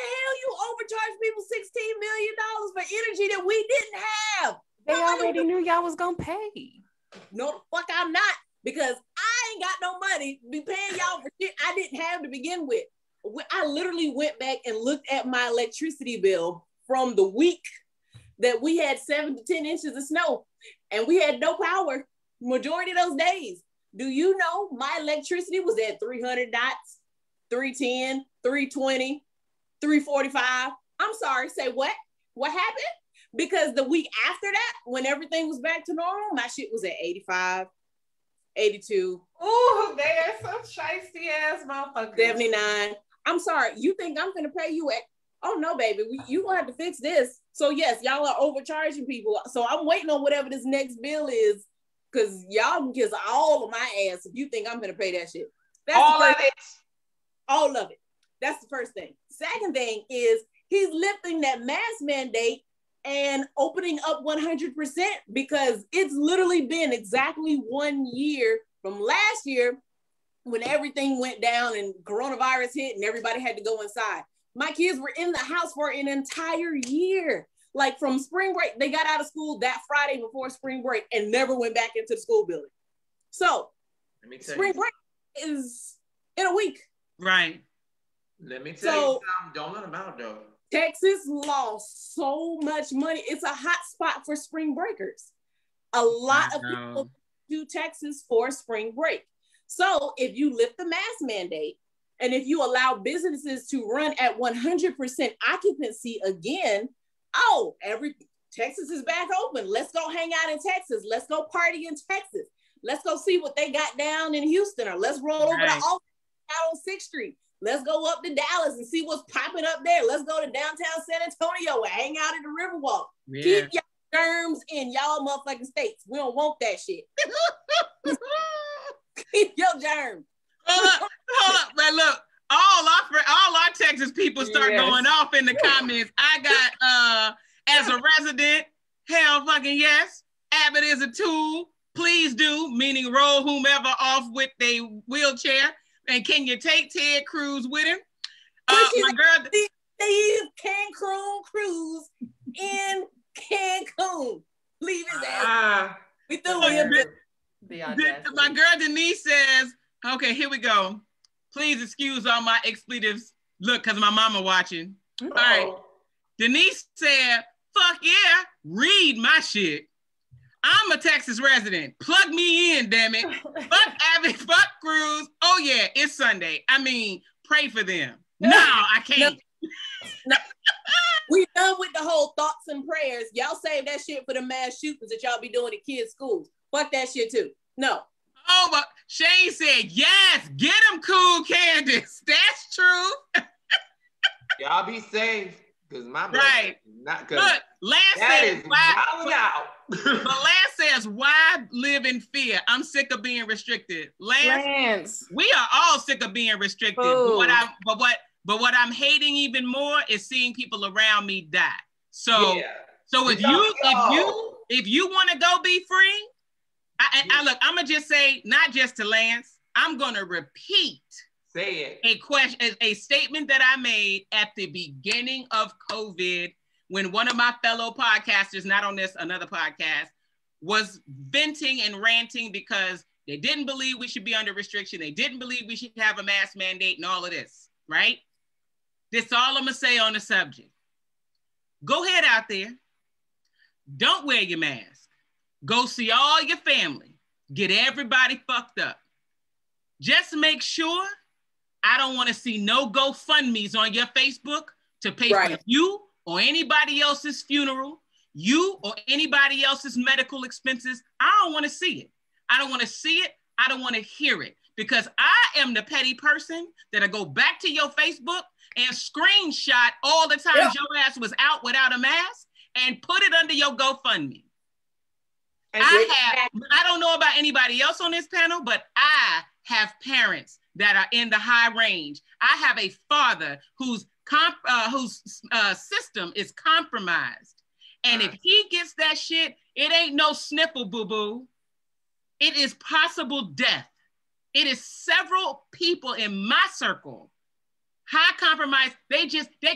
hell you overcharge people $16 million for energy that we didn't have? They already knew y'all was gonna pay. No, the fuck I'm not, because I ain't got no money to be paying y'all for shit I didn't have to begin with. I literally went back and looked at my electricity bill from the week that we had 7 to 10 inches of snow and we had no power majority of those days. Do you know my electricity was at 300 dots, 310, 320, 345. I'm sorry, say what? What happened? Because the week after that, when everything was back to normal, my shit was at 85, 82. Oh, they are so shiesty ass motherfuckers. 79. I'm sorry, you think I'm gonna pay you at, oh no, baby, you gonna have to fix this. So yes, y'all are overcharging people. So I'm waiting on whatever this next bill is, because y'all can kiss all of my ass if you think I'm gonna pay that shit. That's all of it. All of it. That's the first thing. Second thing is he's lifting that mask mandate and opening up 100%, because it's literally been exactly 1 year from last year when everything went down and coronavirus hit and everybody had to go inside. My kids were in the house for an entire year. Like from spring break, they got out of school that Friday before spring break and never went back into the school building. So spring break is in a week. Right. Let me tell you something. Don't let them out though. Texas lost so much money. It's a hot spot for spring breakers. A lot of people do Texas for spring break. So if you lift the mask mandate and if you allow businesses to run at 100% occupancy again, Texas is back open. Let's go hang out in Texas. Let's go party in Texas. Let's go see what they got down in Houston, or let's roll over to out on 6th Street. Let's go up to Dallas and see what's popping up there. Let's go to downtown San Antonio and hang out at the Riverwalk. Yeah. Keep your germs in y'all motherfucking states. We don't want that shit. Keep your germs. Hold up. But look, all our Texas people start going off in the comments. I got, as a resident, hell fucking yes. Abbott is a tool. Please do, meaning roll whomever off with a wheelchair. And can you take Ted Cruz with him? My girl, Steve Cancun Cruz in Cancun. Leave his ass. We threw him. My girl Denise says, okay, here we go. Please excuse all my expletives. Look, because my mama watching. All right. Denise said, fuck yeah, read my shit. I'm a Texas resident. Plug me in, damn it. Fuck Abbott, fuck Cruz. Oh yeah, it's Sunday. I mean, pray for them. No, I can't. No. We done with the whole thoughts and prayers. Y'all save that shit for the mass shootings that y'all be doing at kids' schools. Fuck that shit too. No. Oh, but Shane said, yes, get him cool, Candice. That's true. Y'all be safe. Because my right. Not good. Look, Lance says, but Lance says, why live in fear? I'm sick of being restricted. Lance, we are all sick of being restricted. But what I'm hating even more is seeing people around me die. So if you want to go be free, I look, I'm gonna just say, not just to Lance, I'm gonna repeat. Say it. A statement that I made at the beginning of COVID when one of my fellow podcasters, not on this, another podcast, was venting and ranting because they didn't believe we should be under restriction. They didn't believe we should have a mask mandate and all of this, right? That's all I'm gonna say on the subject. Go ahead out there. Don't wear your mask. Go see all your family. Get everybody fucked up. Just make sure I don't want to see no GoFundMes on your Facebook to pay for you or anybody else's funeral, you or anybody else's medical expenses. I don't want to see it. I don't want to see it. I don't want to hear it, because I am the petty person that'll go back to your Facebook and screenshot all the times your ass was out without a mask and put it under your GoFundMe. I don't know about anybody else on this panel, but I have parents that are in the high range. I have a father whose system is compromised. And if he gets that shit, it ain't no sniffle, boo-boo. It is possible death. It is several people in my circle, high compromise. They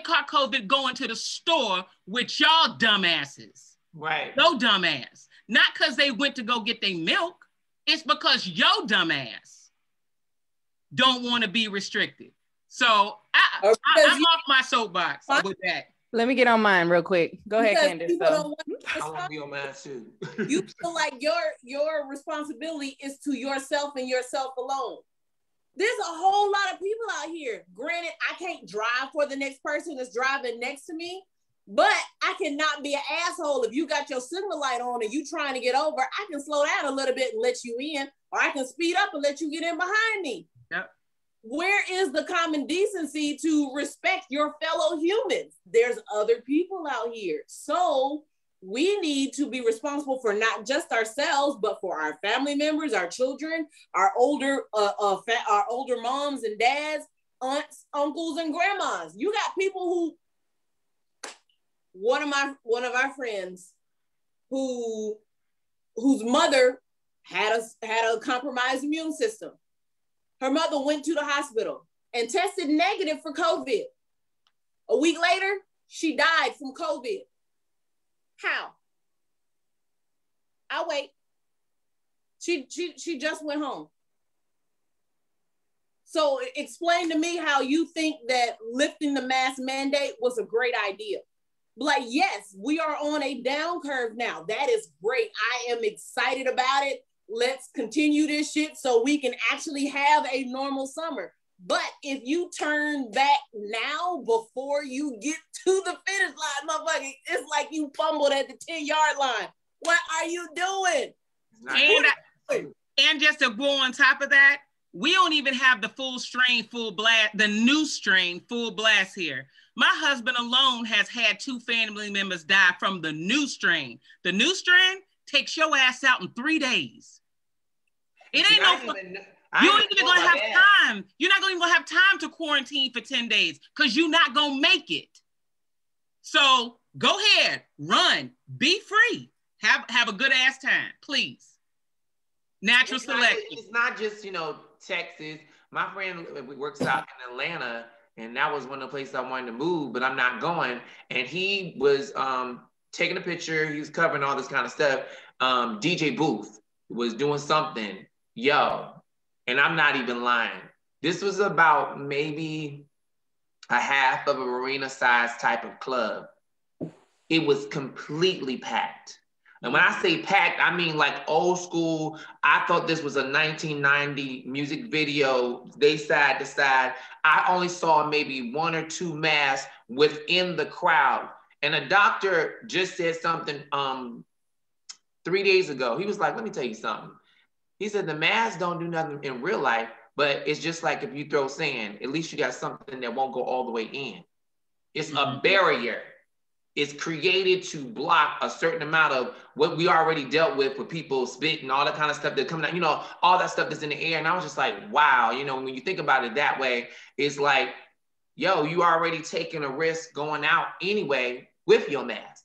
caught COVID going to the store with y'all dumbasses. Right. No dumbass. Not because they went to go get their milk. It's because yo dumbass don't want to be restricted. So I'm off my soapbox with that. Let me get on mine real quick. Go ahead, Candice. I want to be on mine too. You feel like your responsibility is to yourself and yourself alone. There's a whole lot of people out here. Granted, I can't drive for the next person that's driving next to me, but I cannot be an asshole. If you got your signal light on and you trying to get over, I can slow down a little bit and let you in, or I can speed up and let you get in behind me. Yep. Where is the common decency to respect your fellow humans? There's other people out here. So we need to be responsible for not just ourselves, but for our family members, our children, our older moms and dads, aunts, uncles, and grandmas. You got people who, one of our friends whose mother had a compromised immune system. Her mother went to the hospital and tested negative for COVID. A week later, she died from COVID. How? I'll wait. She just went home. So explain to me how you think that lifting the mask mandate was a great idea. Like, yes, we are on a down curve now. That is great. I am excited about it. Let's continue this shit so we can actually have a normal summer. But if you turn back now before you get to the finish line, motherfucker, it's like you fumbled at the 10-yard line. What are you doing? And just to go on top of that, we don't even have the full strain, full blast, the new strain, full blast here. My husband alone has had 2 family members die from the new strain. The new strain takes your ass out in 3 days. It ain't no fun. You ain't even gonna have time. You're not even gonna have time to quarantine for 10 days because you're not gonna make it. So go ahead, run, be free, have a good ass time, please. Natural selection. It's not just, you know, Texas. My friend works out in Atlanta, and that was one of the places I wanted to move, but I'm not going. And he was taking a picture. He was covering all this kind of stuff. DJ Booth was doing something. Yo, and I'm not even lying. This was about maybe a half of a arena size type of club. It was completely packed. And when I say packed, I mean like old school. I thought this was a 1990 music video. They side to side. I only saw maybe 1 or 2 masks within the crowd. And a doctor just said something 3 days ago. He was like, let me tell you something. He said, the masks don't do nothing in real life, but it's just like if you throw sand, at least you got something that won't go all the way in. It's a barrier. It's created to block a certain amount of what we already dealt with people spitting, all that kind of stuff that coming out, you know, all that stuff that's in the air. And I was just like, wow, you know, when you think about it that way, it's like, yo, you already taking a risk going out anyway with your mask.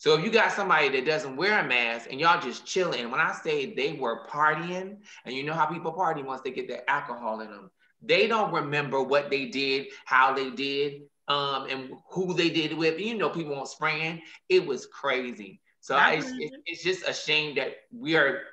So if you got somebody that doesn't wear a mask and y'all just chilling, when I say they were partying, and you know how people party once they get their alcohol in them, they don't remember what they did, how they did, and who they did it with. You know, people weren't spraying. It was crazy. So it's just a shame that we're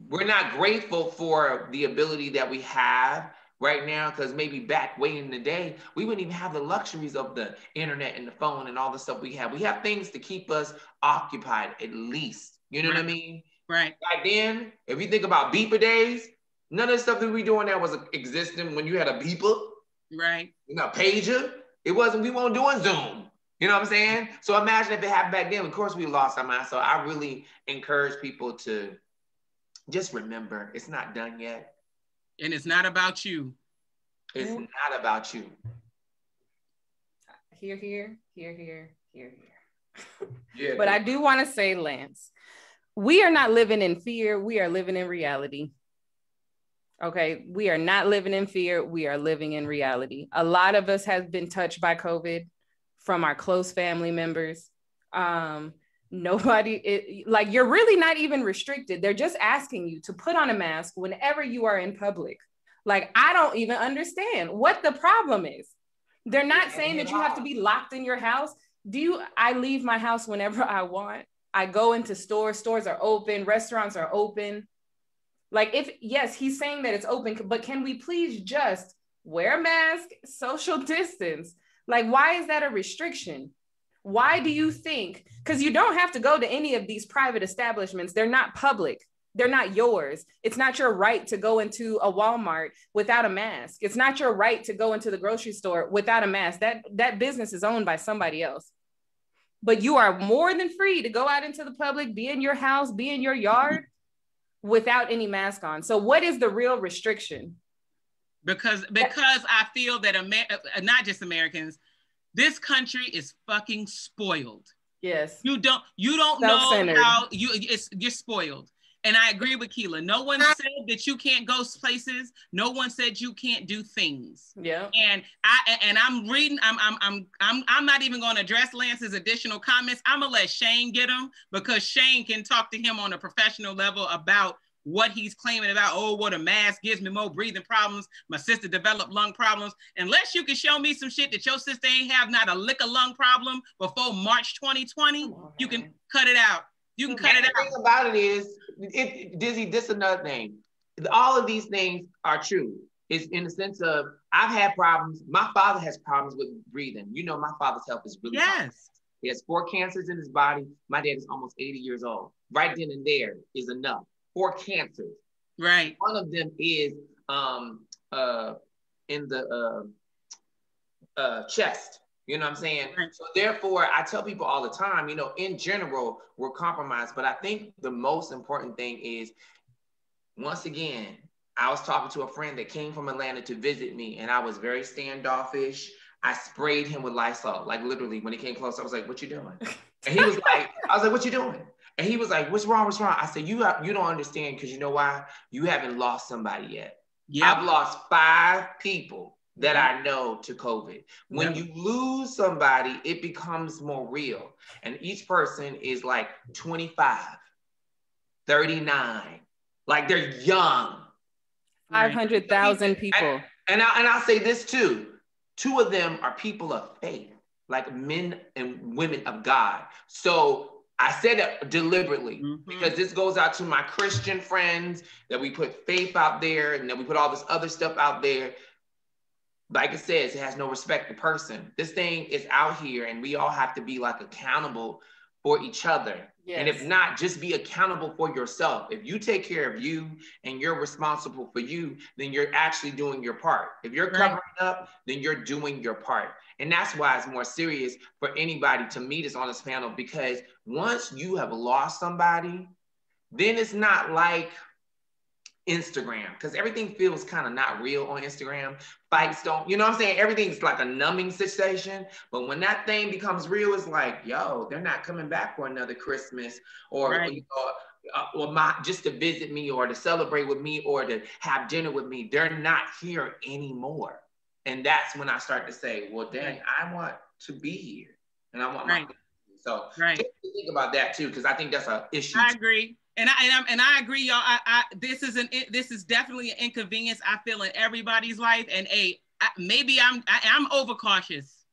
not grateful for the ability that we have right now, because maybe back way in the day, we wouldn't even have the luxuries of the internet and the phone and all the stuff we have. We have things to keep us occupied at least. You know what I mean? Right. Back then, if you think about beeper days, none of the stuff that we doing now was existing when you had a beeper. Right. You know, pager. It wasn't, we weren't doing Zoom. You know what I'm saying? So imagine if it happened back then. Of course, we lost our mind. So I really encourage people to just remember, it's not done yet. And it's not about you. It's not about you. Here. Yeah. But I do want to say, Lance, we are not living in fear. We are living in reality. Okay. We are not living in fear. We are living in reality. A lot of us have been touched by COVID from our close family members. Like, you're really not even restricted. They're just asking you to put on a mask whenever you are in public. Like, I don't even understand what the problem is. They're not saying that you have to be locked in your house. I leave my house whenever I want. I go into stores are open, restaurants are open. Like, yes, he's saying that it's open, but can we please just wear a mask, social distance? Like, why is that a restriction? Why do you think? Because you don't have to go to any of these private establishments. They're not public. They're not yours. It's not your right to go into a Walmart without a mask. It's not your right to go into the grocery store without a mask. That business is owned by somebody else. But you are more than free to go out into the public, be in your house, be in your yard without any mask on. So what is the real restriction? Because I feel that not just Americans, this country is fucking spoiled. Yes. You don't know how you're spoiled. And I agree with Kela. No one said that you can't go places. No one said you can't do things. Yeah. And I'm reading. I'm not even going to address Lance's additional comments. I'm gonna let Shane get them, because Shane can talk to him on a professional level about what he's claiming about, oh, what a mask gives me more breathing problems. My sister developed lung problems. Unless you can show me some shit that your sister ain't have not a lick of lung problem before March 2020, you can cut it out. You can cut it out. The thing about it is, Dizzy, this is another thing. All of these things are true. It's in the sense of, I've had problems. My father has problems with breathing. You know, my father's health is really hard. He has 4 cancers in his body. My dad is almost 80 years old. Right then and there is enough. 4 cancers. Right. One of them is in the chest. You know what I'm saying? Right. So therefore, I tell people all the time, you know, in general, we're compromised. But I think the most important thing is, once again, I was talking to a friend that came from Atlanta to visit me, and I was very standoffish. I sprayed him with Lysol, like literally when he came close, I was like, what you doing? And he was like, I was like, what you doing? And he was like, what's wrong, what's wrong? I said, you don't understand, because you know why? You haven't lost somebody yet. Yep. I've lost 5 people that I know to COVID. When you lose somebody, it becomes more real. And each person is like 25, 39, like they're young. 500,000 people. And I'll say this too. 2 of them are people of faith, like men and women of God. So I said it deliberately because this goes out to my Christian friends, that we put faith out there and that we put all this other stuff out there. Like it says, it has no respect to person. This thing is out here, and we all have to be like accountable for each other. Yes. And if not, just be accountable for yourself. If you take care of you and you're responsible for you, then you're actually doing your part. If you're covering up, then you're doing your part. And that's why it's more serious for anybody to meet us on this panel, because once you have lost somebody, then it's not like Instagram, because everything feels kind of not real on Instagram. Fights don't, you know what I'm saying? Everything's like a numbing sensation. But when that thing becomes real, it's like, yo, they're not coming back for another Christmas, or you know, just to visit me, or to celebrate with me, or to have dinner with me. They're not here anymore. And that's when I start to say, well, dang, I want to be here, and I want my. So just think about that too, because I think that's an issue. I agree. And I agree, y'all. This is definitely an inconvenience I feel in everybody's life. And maybe I'm overcautious.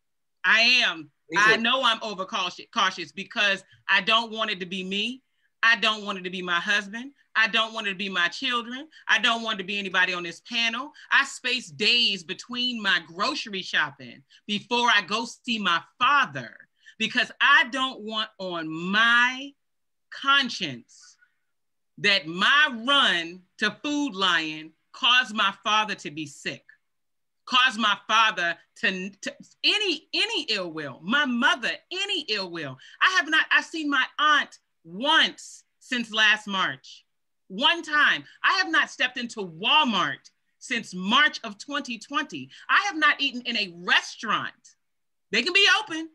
I am. I know I'm overcautious because I don't want it to be me. I don't want it to be my husband. I don't want it to be my children. I don't want it to be anybody on this panel. I space days between my grocery shopping before I go see my father, because I don't want on my conscience that my run to Food Lion caused my father to be sick, caused my father to any ill will, my mother, any ill will. I've seen my aunt once since last March. One time. I have not stepped into Walmart since March of 2020. I have not eaten in a restaurant. They can be open,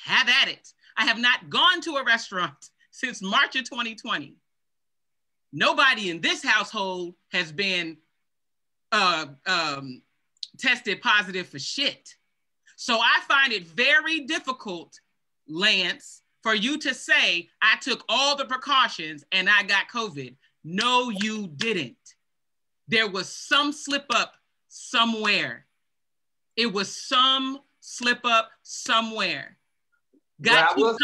have at it. I have not gone to a restaurant since March of 2020. Nobody in this household has been tested positive for shit. So I find it very difficult, Lance, for you to say, I took all the precautions and I got COVID. No, you didn't. There was some slip up somewhere. It was some slip up somewhere. Got well,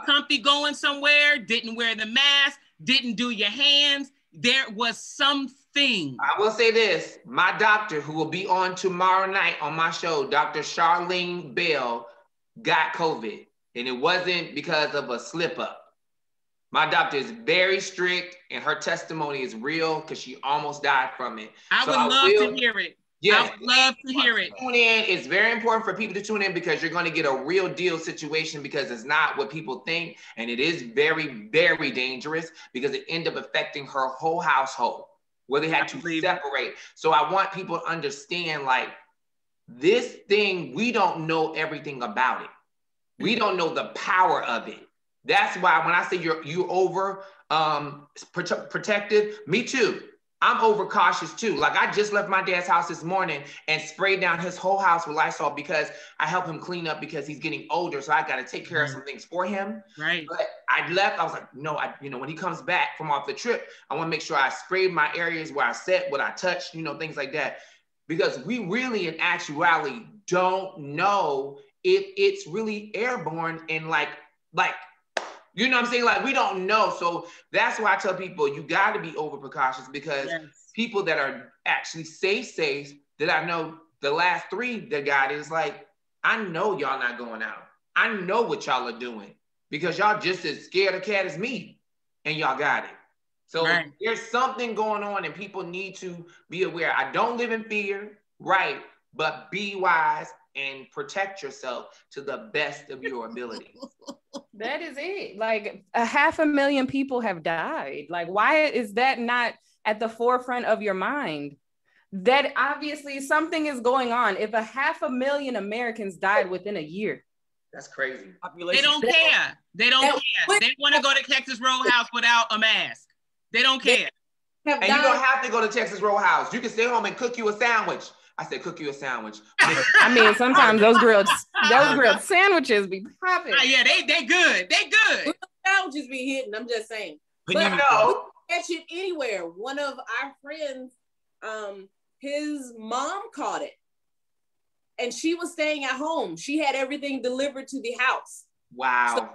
comfy going somewhere, didn't wear the mask, didn't do your hands. There was something. I will say this, my doctor, who will be on tomorrow night on my show, Dr. Charlene Bell, got COVID, and it wasn't because of a slip up. My doctor is very strict, and her testimony is real because she almost died from it. I would love to hear it. Yes, I would love to hear it. Tune in. It's very important for people to tune in, because you're going to get a real deal situation, because it's not what people think. And it is very, very dangerous, because it ended up affecting her whole household, where they had to separate. So I want people to understand, like, this thing, we don't know everything about it. We don't know the power of it. That's why when I say you're over protective, me too. I'm overcautious too. Like I just left my dad's house this morning and sprayed down his whole house with Lysol because I help him clean up because he's getting older. So I got to take care of some things for him. Right. But I left. I was like, no, when he comes back from off the trip, I want to make sure I sprayed my areas where I sat, what I touched, things like that. Because we really, in actuality, don't know if it's really airborne and like, you know what I'm saying? Like, we don't know. So that's why I tell people, you got to be over precautious because people that are actually safe, that I know the last 3 that got it is like, I know y'all not going out. I know what y'all are doing because y'all just as scared of cat as me and y'all got it. So there's something going on and people need to be aware. I don't live in fear, right? But be wise and protect yourself to the best of your ability. That is it. Like 500,000 people have died. Like, why is that not at the forefront of your mind? That obviously something is going on. If 500,000 Americans died within a year. That's crazy. They don't care. They don't care. They want to go to Texas Roadhouse without a mask. They don't care. And you don't have to go to Texas Roadhouse. You can stay home and cook you a sandwich. I said, cook you a sandwich. I mean, sometimes those grilled sandwiches be popping. Yeah, they good. They good. Sandwiches be hitting. I'm just saying. But no, catch it anywhere. One of our friends, his mom caught it, and she was staying at home. She had everything delivered to the house. Wow. So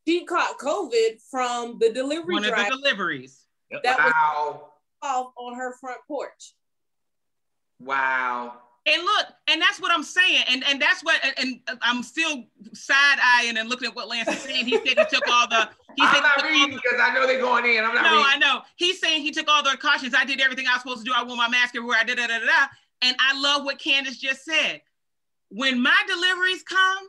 she caught COVID from the delivery driver. One of the deliveries. That was off on her front porch. Wow. And look, and that's what I'm saying. And that's what, and I'm still side-eyeing and looking at what Lance is saying. He said he took all the... I'm not reading because I know they're going in. I'm not reading. No, I know. He's saying he took all the precautions. I did everything I was supposed to do. I wore my mask everywhere. I did. And I love what Candice just said. When my deliveries come,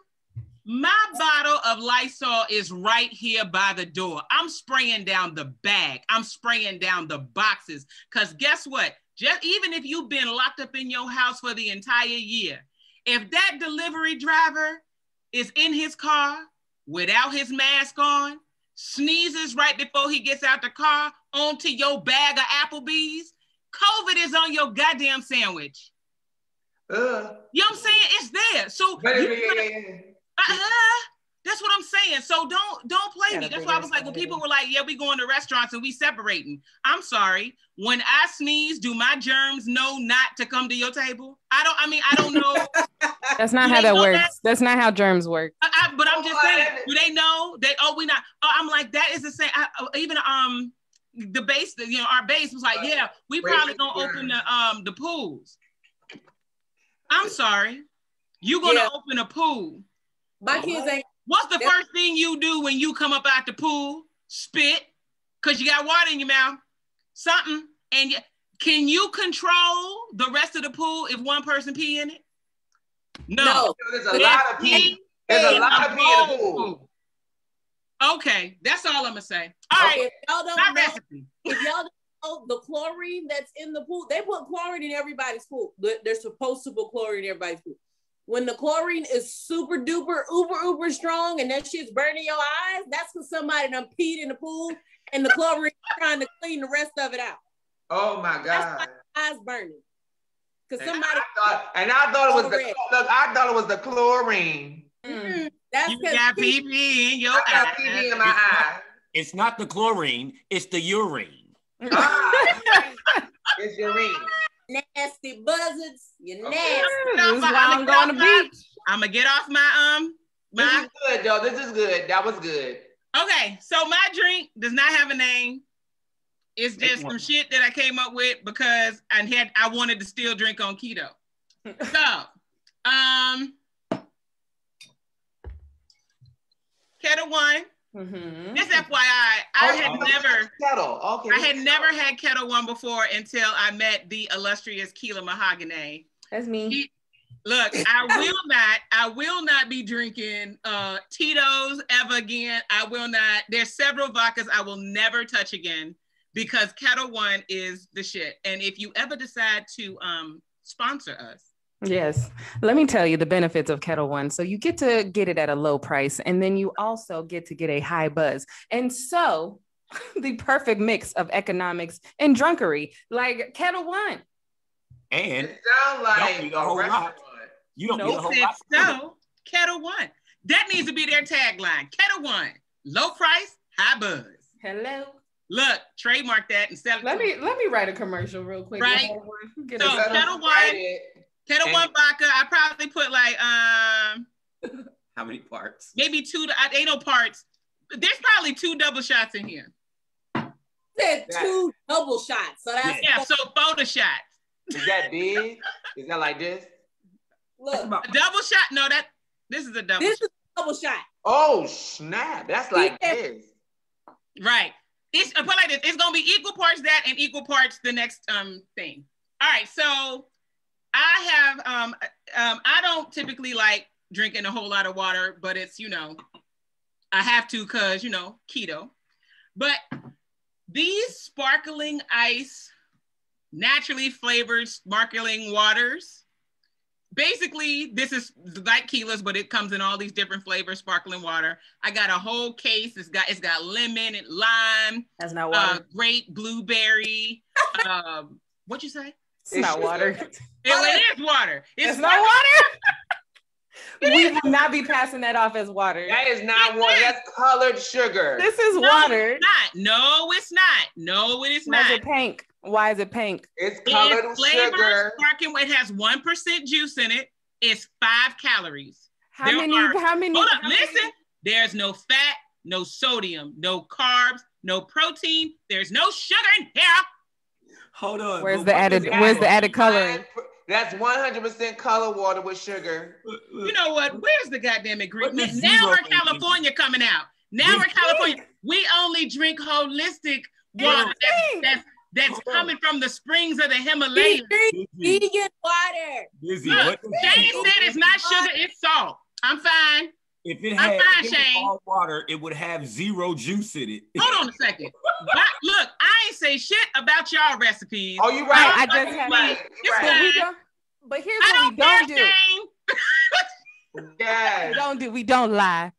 my bottle of Lysol is right here by the door. I'm spraying down the bag. I'm spraying down the boxes. Because guess what? Even if you've been locked up in your house for the entire year, if that delivery driver is in his car without his mask on, sneezes right before he gets out the car onto your bag of Applebee's, COVID is on your goddamn sandwich. You know what I'm saying? It's there. So that's what I'm saying. So don't play me. That's why I was like, when people were like, yeah, we going to restaurants and we separating. I'm sorry. When I sneeze, do my germs know not to come to your table? I don't know. That's not how that works. That's not how germs work. But I'm just saying, do they know that, we not, I'm like, that is the same. Even the base, our base was like, yeah, we probably gonna open the pools. I'm sorry. You gonna open a pool. My kids ain't. What's the first thing you do when you come up out the pool? Spit, because you got water in your mouth. Something. And can you control the rest of the pool if one person pee in it? No. There's a lot of pee. There's a lot of pee in the pool. Okay, that's all I'm gonna say. All right, if y'all don't my know, recipe. If y'all don't know the chlorine that's in the pool, they put chlorine in everybody's pool. They're supposed to put chlorine in everybody's pool. When the chlorine is super duper uber strong and that shit's burning your eyes, that's because somebody done peed in the pool and the chlorine is trying to clean the rest of it out. Oh my God. That's why eyes burning. Because somebody I thought it was the chlorine. Mm-hmm. That's you got pee in your eye. I got pee in my eye. It's not the chlorine, it's the urine. It's urine. Nasty buzzards. You're nasty. I'm going to beach. I'm gonna get off my This is good, though. This is good. That was good. Okay, so my drink does not have a name. It's just some shit that I came up with because I wanted to still drink on keto. So, Keto One. Mm-hmm. Just FYI, I had never had Keto One before until I met the illustrious Kela Mahogany. That's me. Look, I will not be drinking Tito's ever again. I will not. There's several vodkas I will never touch again because Keto One is the shit. And if you ever decide to sponsor us. Yes. Let me tell you the benefits of Keto One. So you get to get it at a low price, and then you also get to get a high buzz. And so The perfect mix of economics and drunkery, like Kettle One. And It sounds like don't need a a whole restaurant. lot. You don't need a Nope, whole said lot. so. Kettle One. That needs to be their tagline. Kettle One. Low price, high buzz. Hello. Look, trademark that and sell it. Let me write a commercial real quick. Right. Get So, a- Kettle One vodka. I probably put like How many parts? maybe two. Ain't no parts. There's probably 2 double shots in here. Said 2 double shots. So that's Yeah, so 4 shots. Is that big? Is that like this? look. A double shot? No, this is a double This shot. is a double shot. Oh snap! That's like this. Right. It's put like this. It's gonna be equal parts that and equal parts the next thing. All right. So I have I don't typically like drinking a whole lot of water, but it's I have to because keto. But these sparkling ice, naturally flavored sparkling waters. Basically, this is like Kela's, but it comes in all these different flavors, sparkling water. I got a whole case. It's got lemon and lime. That's not water. Grape, blueberry. What'd you say? It's not water. It is water. It's not water. We will not be passing that off as water. That is not water. That's colored sugar. This is water. It's not. No, it's not. No, it is Why not. is it pink? Why is it pink? It's It colored is flavored sugar. sparkling. It has 1% juice in it. It's 5 calories. How There many? are- How many? Hold up, how many- listen. There's no fat, no sodium, no carbs, no protein. There's no sugar in here. Hold on. Where's but the what added? is Where's the added coloring? That's 100% color water with sugar. You know what? Where's the goddamn ingredient? What does Now zero we're mean? California coming out. Now we're California. We only drink holistic water that's coming from the springs of the Himalayas. Vegan water. Busy. Look, What does Shane zero said it's not sugar, it's salt. I'm fine. If it I'm had fine, if it was Shane. all water, it would have 0 juice in it. Hold on a second. Look, I ain't say shit about y'all recipes. Oh, you right. I just had. Right. It's Right. But we fine. don't. But here's I what we don't don't care, do. Shane. Yes. We don't lie.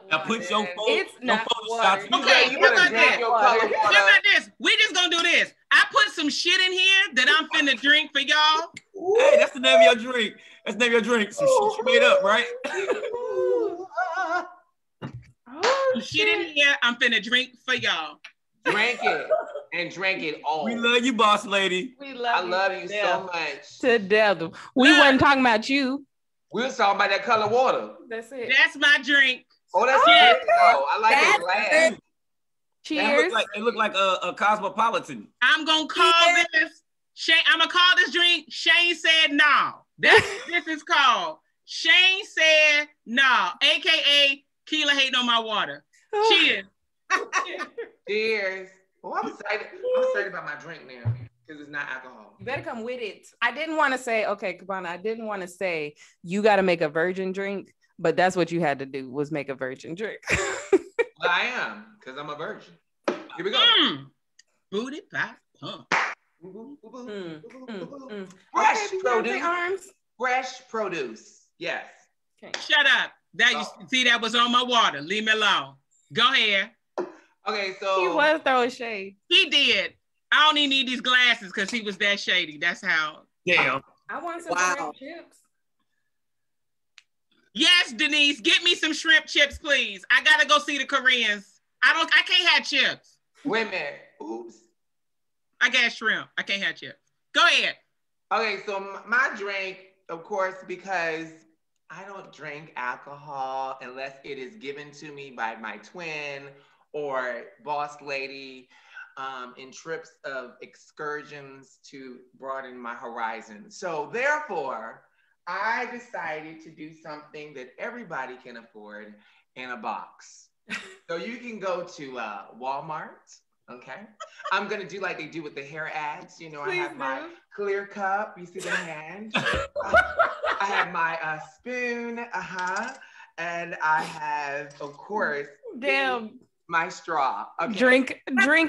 Now put your phone. It's not water. Photoshops. Okay, You here's better like drink this. your color Just water. like this. We just gonna do this. I put some shit in here that I'm finna drink for y'all. Hey, that's the name of your drink. That's the name of your drink. Some shit you made up, right? Oh, Shit in here I'm finna drink for y'all. Drink it and drink it all. We love you, boss lady. We I love love you to so death. much. To death. We Look. wasn't talking about you. We was talking about that color water. That's it. That's my drink. Oh, that's Yeah. good though. I like That's it glass. good. Cheers. It looked like a cosmopolitan. I'm gonna call this Shane. I'm gonna call this drink. Shane said no. That's what this is called. Shane said no, aka Kela hating on my water. Cheers. Cheers. Oh, I'm excited. I'm excited about my drink now because it's not alcohol. You better come with it. I didn't want to say, okay, Cabana, I didn't want to say you got to make a virgin drink, but that's what you had to do was make a virgin drink. Well, I am because I'm a virgin. Here we go. Booty pop pump. Fresh Okay, Beyonce produce. arms. Fresh produce. Yes. Okay. Shut up. That you see that was on my water. Leave me alone. Go ahead. Okay, so He was throwing shade. He did. I don't even need these glasses because he was that shady. That's how. Damn. I want some Wow. shrimp chips. Yes, Denise, get me some shrimp chips, please. I gotta go see the Koreans. I can't have chips. wait a minute. Oops. I got shrimp. I can't have chips. Go ahead. Okay, so my drink, of course, because I don't drink alcohol unless it is given to me by my twin or boss lady in trips of excursions to broaden my horizon. So therefore, I decided to do something that everybody can afford in a box. So you can go to Walmart. Okay, I'm gonna do like they do with the hair ads. You know, I have my clear cup. You see the hand. I have my spoon. And I have, of course, Damn. my straw. Okay. Drink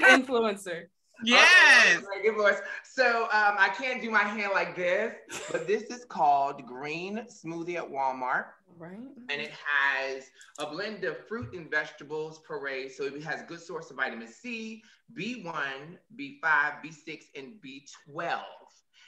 influencer. Yes. Okay, good voice. So I can't do my hand like this, but this is called Green Smoothie at Walmart. Right. And it has a blend of fruit and vegetables puree. So it has good source of vitamin C, B1, B5, B6, and B12.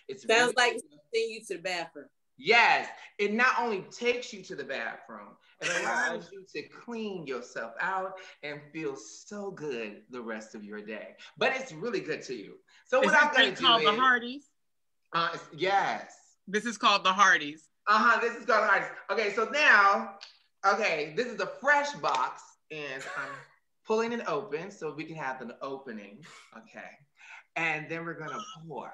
It sounds like it's sending you to the bathroom. Yes, it not only takes you to the bathroom, it allows you to clean yourself out and feel so good the rest of your day. But it's really good to you. So what I'm going to do called is the Hardee's? Yes. This is called the Hardee's. This is called the Hardee's. Okay, so now, this is a fresh box, and I'm pulling it open so we can have an opening. Okay, and then we're gonna pour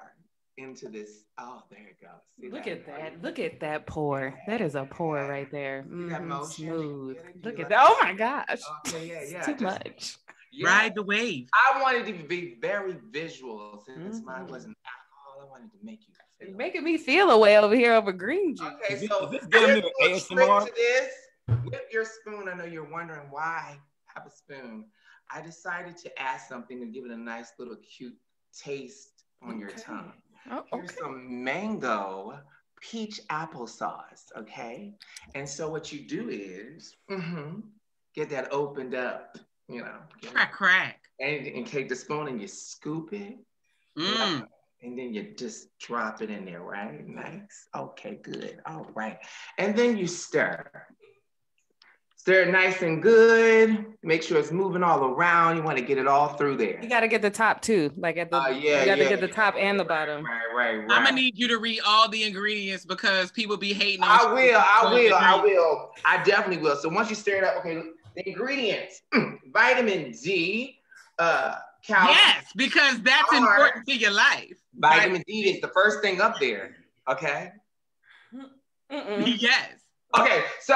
into this. Oh, there it goes. See Look that? at that. Look at that pour. That is a pour right there. That motion? Smooth. Look at like that. Oh my gosh. Okay, yeah. It's too much. Yeah. Ride the wave. I wanted to be very visual since mine wasn't alcohol. I wanted to make you feel. You're making me feel away over here over green juice. Okay, so is this getting into ASMR? to this. With your spoon, I know you're wondering why I have a spoon. I decided to add something to give it a nice little cute taste on your tongue. Oh, Here's some mango peach applesauce, okay? And so what you do is get that opened up, Crack. and take the spoon and you scoop it. And then you just drop it in there, right? Nice. Okay, good. All right. And then you stir. Stir it nice and good. Make sure it's moving all around. You want to get it all through there. You got to get the top too. Like at the, you got to get the top and the bottom. Right. I'm going to need you to read all the ingredients because people be hating on I will. I definitely will. So once you stir it up, okay, the ingredients, vitamin D, calcium. Yes, because that's important to your life. Vitamin D is the first thing up there, okay? Yes. Okay, so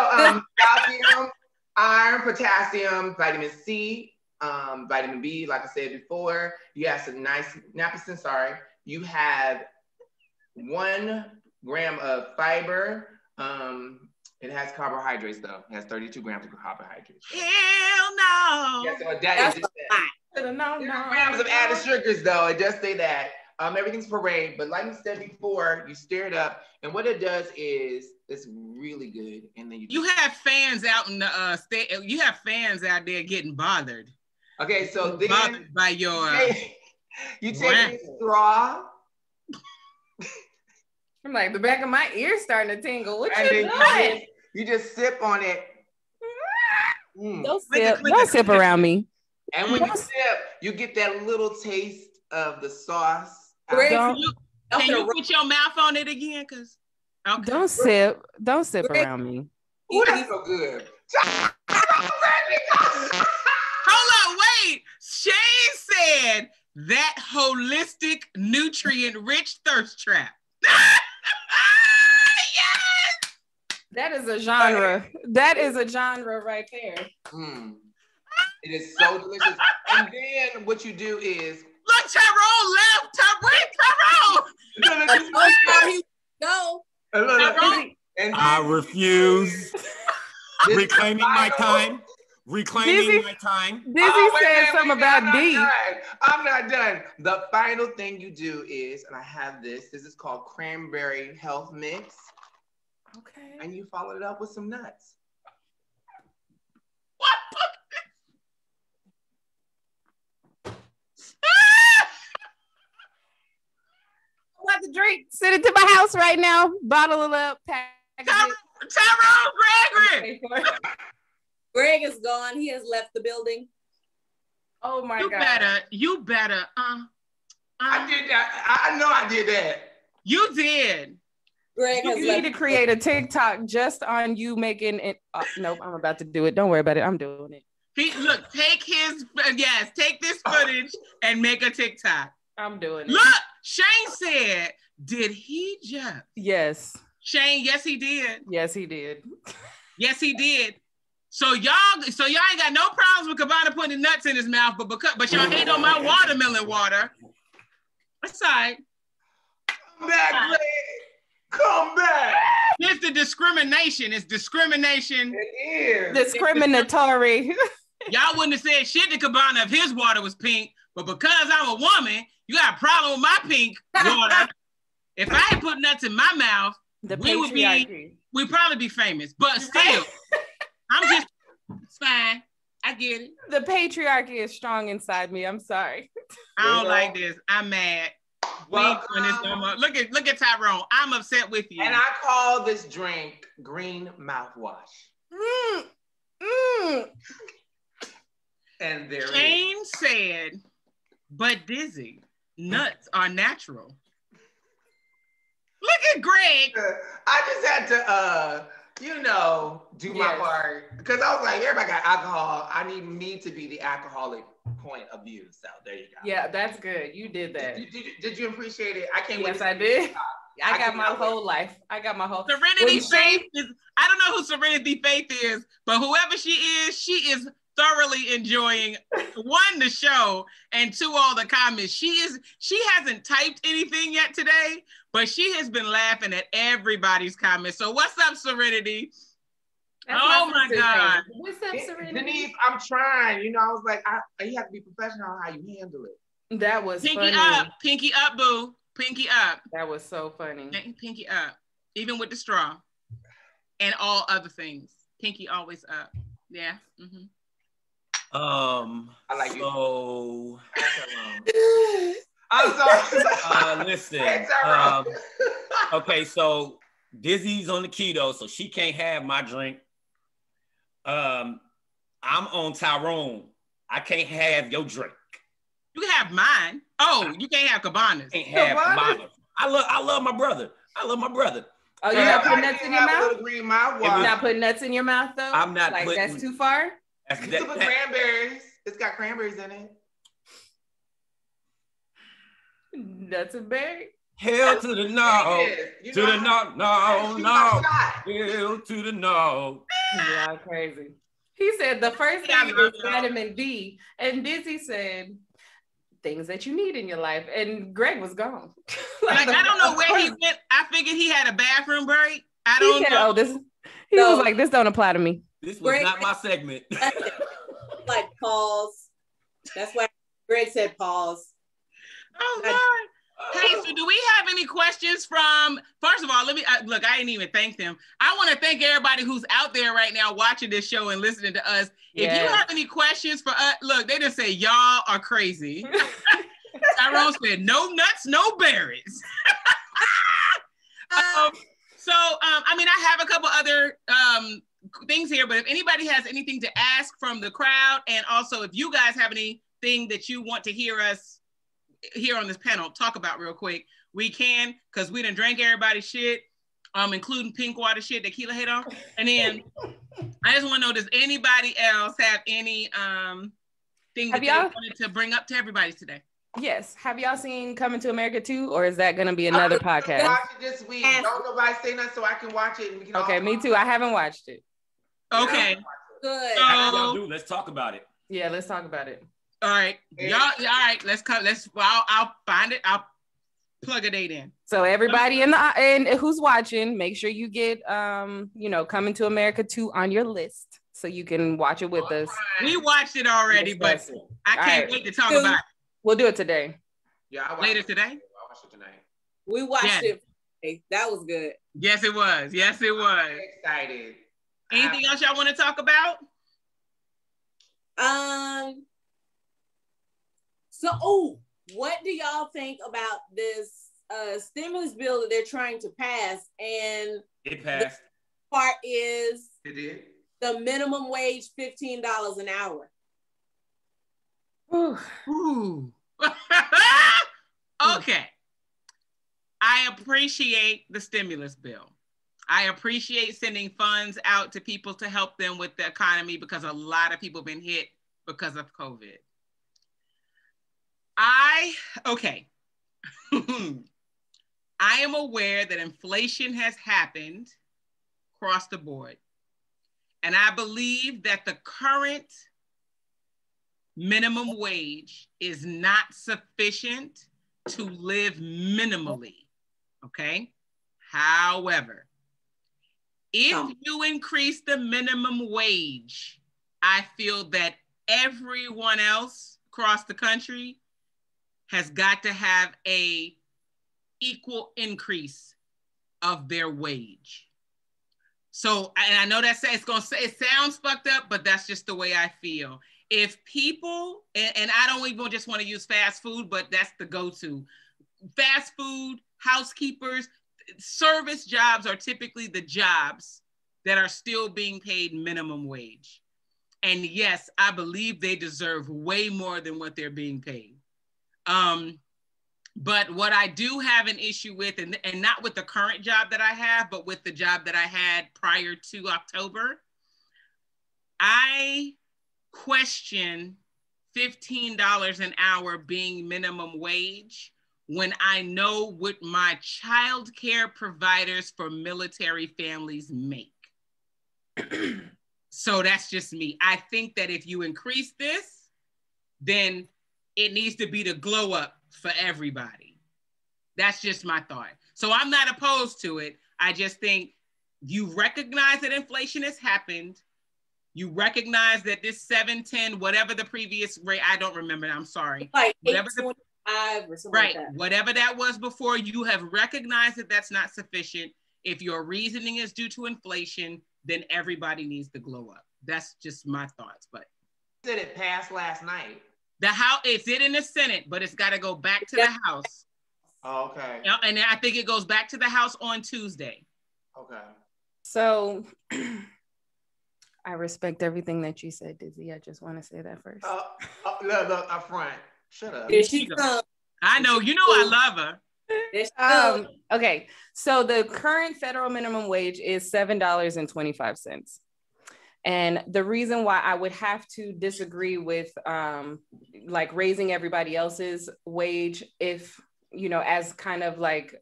calcium, iron, potassium, vitamin C, vitamin B, like I said before. You have some nice niacin, You have 1 gram of fiber. It has carbohydrates though. It has 32 grams of carbohydrates. Hell no. Yeah, so that's grams of added sugars though. It does say that. Everything's parade, but like we said before, you stir it up, and what it does is it's really good. And then you have fans out in the state. You have fans out there getting bothered. Okay, so then bothered by your you take a straw. I'm like, the back of my ear's starting to tingle. What you doing? You just sip on it. Don't sip around me. And when you sip, you get that little taste of the sauce. Can you put your mouth on it again? Don't sip around me. Ooh, that's so good. Hold on, wait. Shane said that holistic, nutrient-rich thirst trap. Yes! That is a genre. That is a genre right there. It is so delicious. And then what you do is look, Tyrone left. Tyrone. No. And I refuse. Reclaiming my time. My time. Dizzy said something about D. I'm not done. The final thing you do is, and I have this. This is called cranberry health mix. Okay. And you follow it up with some nuts. What? Want the drink? Send it to my house right now. Bottle it up. Tyrone, Gregory. Greg is gone. He has left the building. Oh my God. You better. I did that. I know I did that. You did. Greg has You need to create a TikTok just on you making it. Nope, I'm about to do it. Don't worry about it. I'm doing it. Look, take this footage and make a TikTok. I'm doing it. Look, Shane said, did he just? Yes. Shane, yes, he did. Yes, he did. Yes, he did. So y'all ain't got no problems with Cabana putting nuts in his mouth, but y'all hate on my watermelon water. That's all right. Come back, Greg. Come back. It's the discrimination. It's discrimination. It is. Discriminatory. Y'all wouldn't have said shit to Cabana if his water was pink, But because I'm a woman, you got a problem with my pink water. If I had put nuts in my mouth, we'd probably be famous. But still, it's fine. I get it. The patriarchy is strong inside me. I'm sorry. I don't like this. I'm mad. We ain't doing this no more. Look at Tyrone. I'm upset with you. And I call this drink green mouthwash. And there Shane said, but Dizzy, nuts are natural. Look at Greg. I just had to, do my part. Because I was like, everybody got alcohol. I need me to be the alcoholic point of view. So there you go. Yeah, that's good. You did that. Did you appreciate it? I can't wait. Yes, I did. I got my whole life. Serenity Faith is, I don't know who Serenity Faith is, but whoever she is thoroughly enjoying, one, the show, and two, all the comments. She hasn't typed anything yet today, but she has been laughing at everybody's comments. So what's up, Serenity? That's my God. What's up, Serenity? Denise, I'm trying. I was like, you have to be professional on how you handle it. That was Pinky funny. Pinky up, boo. Pinky up. That was so funny. Pinky up. Even with the straw. And all other things. Pinky always up. Yeah. Mm-hmm. I like you. I'm sorry. Listen. Okay, so Dizzy's on the keto, so she can't have my drink. I'm on Tyrone. I can't have your drink. You can have mine. Oh, you can't have Cabanas. Can't have Cabanas. I love my brother. Oh, you're not putting nuts in your mouth? You're not putting nuts in your mouth, though? I'm not like, that's too far? You can put cranberries. It's got cranberries in it. Nuts and berry? Hell to the no. To the no. Hell to the no. Yeah, crazy. He said the first thing was vitamin D, and Dizzy said things that you need in your life, and Greg was gone. I don't know where he went. I figured he had a bathroom break. I don't know. He was like, this don't apply to me. This was not my segment. Like pause. That's why Greg said pause. Oh God. Hey, so do we have any questions from, first of all, let me, look, I didn't even thank them. I want to thank everybody who's out there right now watching this show and listening to us. If you have any questions for us, look, they just say, y'all are crazy. Tyrone said, no nuts, no berries. I have a couple other things here, but if anybody has anything to ask from the crowd, and also if you guys have anything that you want to hear us here on this panel talk about real quick, we can, because we done drank everybody's shit, including pink water shit that Kela hit on. And then I just want to know, does anybody else have any thing that they wanted to bring up to everybody today? Yes. Have y'all seen Coming to America 2, or is that going to be another podcast? Watch it this week. Don't nobody say nothing so I can watch it. And we can okay, me too. I haven't watched it. Okay. Good. Let's talk about it. Yeah, let's talk about it. All right, y'all. All right, let's come. I'll find it. I'll plug a date in. So everybody and who's watching, make sure you get Coming to America 2 on your list so you can watch it with us. We watched it already, but I can't wait to talk about it. We'll do it today. Yeah, later today. I watched it tonight. We watched it. That was good. Yes, it was. Yes, it was. I'm excited. Anything else y'all want to talk about? So, what do y'all think about this stimulus bill that they're trying to pass? And it passed. The part is it did. The minimum wage, $15 an hour. Ooh. Okay. I appreciate the stimulus bill. I appreciate sending funds out to people to help them with the economy, because a lot of people have been hit because of COVID. I am aware that inflation has happened across the board. And I believe that the current minimum wage is not sufficient to live minimally, okay? However, if you increase the minimum wage, I feel that everyone else across the country has got to have a equal increase of their wage. So, and I know that it sounds fucked up, but that's just the way I feel. If people, and I don't even just want to use fast food, but that's the go-to. Fast food, housekeepers, service jobs are typically the jobs that are still being paid minimum wage. And yes, I believe they deserve way more than what they're being paid. But what I do have an issue with, and not with the current job that I have, but with the job that I had prior to October, I question $15 an hour being minimum wage when I know what my child care providers for military families make. So that's just me. I think that if you increase this, then it needs to be the glow up for everybody. That's just my thought. So I'm not opposed to it. I just think you recognize that inflation has happened. You recognize that this 710, whatever the previous rate, I don't remember, I'm sorry. Like whatever 825 or something right, like that. Whatever that was before, you have recognized that that's not sufficient. If your reasoning is due to inflation, then everybody needs to glow up. That's just my thoughts. But Did it pass last night? the House, it's in the Senate, but it's got to go back to the House. Oh, okay. And I think it goes back to the House on Tuesday. Okay. So I respect everything that you said, Dizzy. I just want to say that first. Look, up front. Shut up. Here she comes. I know, you know I love her. There she comes. Okay, so the current federal minimum wage is $7.25. And the reason why I would have to disagree with like raising everybody else's wage, if, you know, as kind of like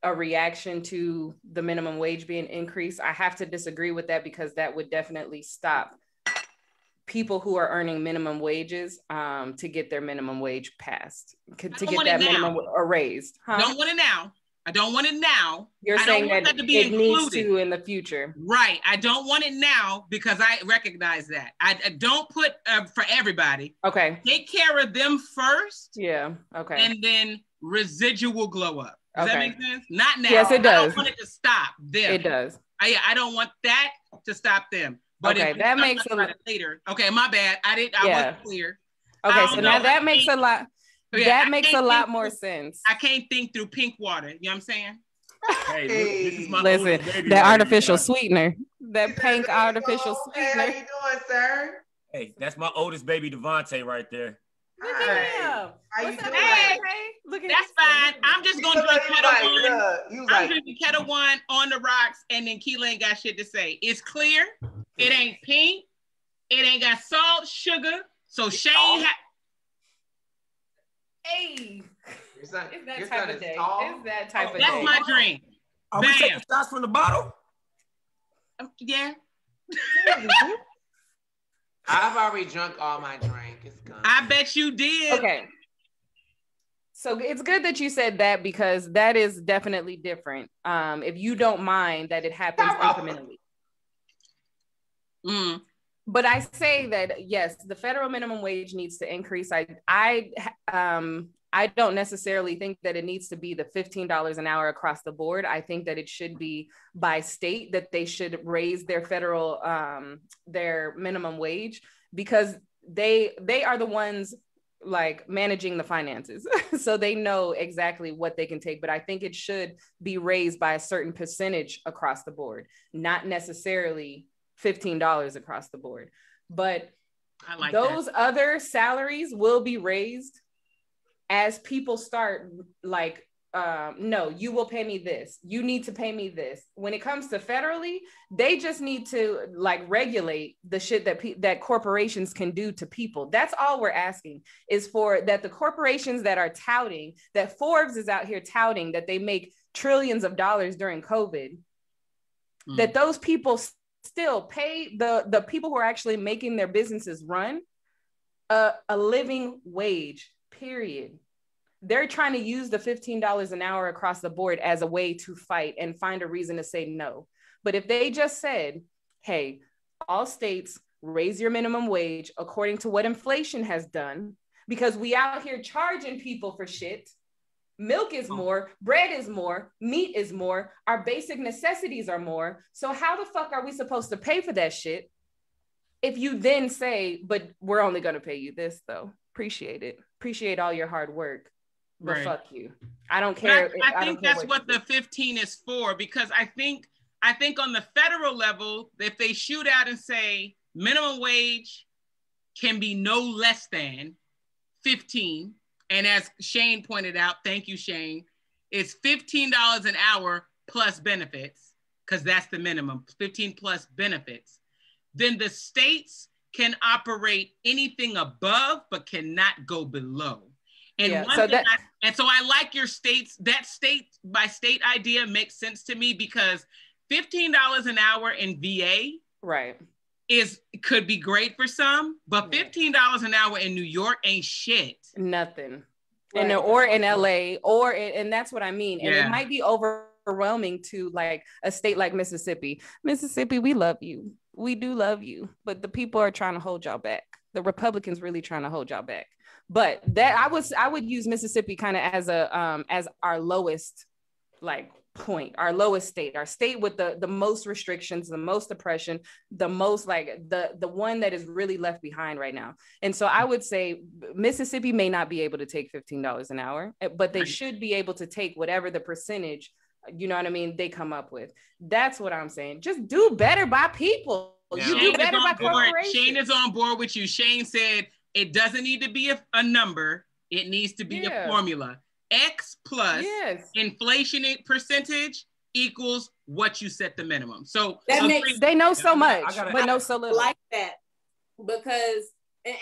a reaction to the minimum wage being increased, I have to disagree with that, because that would definitely stop people who are earning minimum wages to get their minimum wage passed, to get that minimum raised. I don't want it now. I don't want it now. You're saying that it needs to in the future. Right. I don't want it now because I recognize that. I don't put for everybody. Okay. Take care of them first. Yeah. Okay. And then residual glow up. Does that make sense? Not now. Yes, it does. I don't want it to stop them. It does. I don't want that to stop them. But okay, that makes a lot later. Okay, my bad. I wasn't clear. Okay, so now that makes a lot. That makes a lot more sense. I can't think through pink water. You know what I'm saying? Hey, this is my listen, that artificial sweetener, that pink artificial sweetener. How you doing, sir? Hey, that's my oldest baby, Devontae, right there. Look at him. How you doing? Hey, look at that's fine. I'm just gonna drink Kettle One. I'm drinking Kettle One on the rocks, and then Kela ain't got shit to say. It's clear. It ain't pink. It ain't got salt, sugar. So Shane Hey, it's that type of day. It's that type of day. That's my drink. Are we taking shots from the bottle? Yeah. I've already drunk all my drink. It's gone. I bet you did. Okay. So it's good that you said that, because that is definitely different. If you don't mind that it happens incrementally. Mm. But I say that, yes, the federal minimum wage needs to increase. I don't necessarily think that it needs to be the $15 an hour across the board. I think that it should be by state, that they should raise their federal, their minimum wage, because they are the ones like managing the finances. So they know exactly what they can take. But I think it should be raised by a certain percentage across the board, not necessarily $15 across the board. But I like those other salaries will be raised as people start like, no, you will pay me this. You need to pay me this. When it comes to federally, they just need to like regulate the shit that corporations can do to people. That's all we're asking, is for that the corporations that are touting, that Forbes is out here touting that they make trillions of dollars during COVID, that those people still pay the people who are actually making their businesses run a living wage, period. They're trying to use the $15 an hour across the board as a way to fight and find a reason to say no. But if they just said, hey, all states raise your minimum wage according to what inflation has done, because we out here charging people for shit. Milk is more, bread is more, meat is more, our basic necessities are more. So how the fuck are we supposed to pay for that shit if you then say, but we're only going to pay you this though? Appreciate it. Appreciate all your hard work. But fuck you. I don't care. I think that's what the 15 is for, because I think on the federal level, if they shoot out and say minimum wage can be no less than 15, and as Shane pointed out, thank you, Shane, it's $15 an hour plus benefits, because that's the minimum, 15 plus benefits, then the states can operate anything above but cannot go below. And so I like your states, that state by state idea makes sense to me, because $15 an hour in VA could be great for some, but $15 an hour in New York ain't shit. Nothing. Right. Or in LA, and that's what I mean. And it might be overwhelming to like a state like Mississippi. Mississippi, we love you. We do love you, but the people are trying to hold y'all back. The Republicans really trying to hold y'all back. But that I would use Mississippi kind of as as our lowest like point, our lowest state, our state with the most restrictions, the most oppression, the most like the one that is really left behind right now. And so I would say Mississippi may not be able to take $15 an hour, but they should be able to take whatever the percentage, you know what I mean, they come up with. That's what I'm saying. Just do better by people. Yeah. You do better by corporations. Shane is on board with you. Shane said it doesn't need to be a number. It needs to be a formula. X plus inflation percentage equals what you set the minimum. So that makes, they know so much, but know so little. I like that, because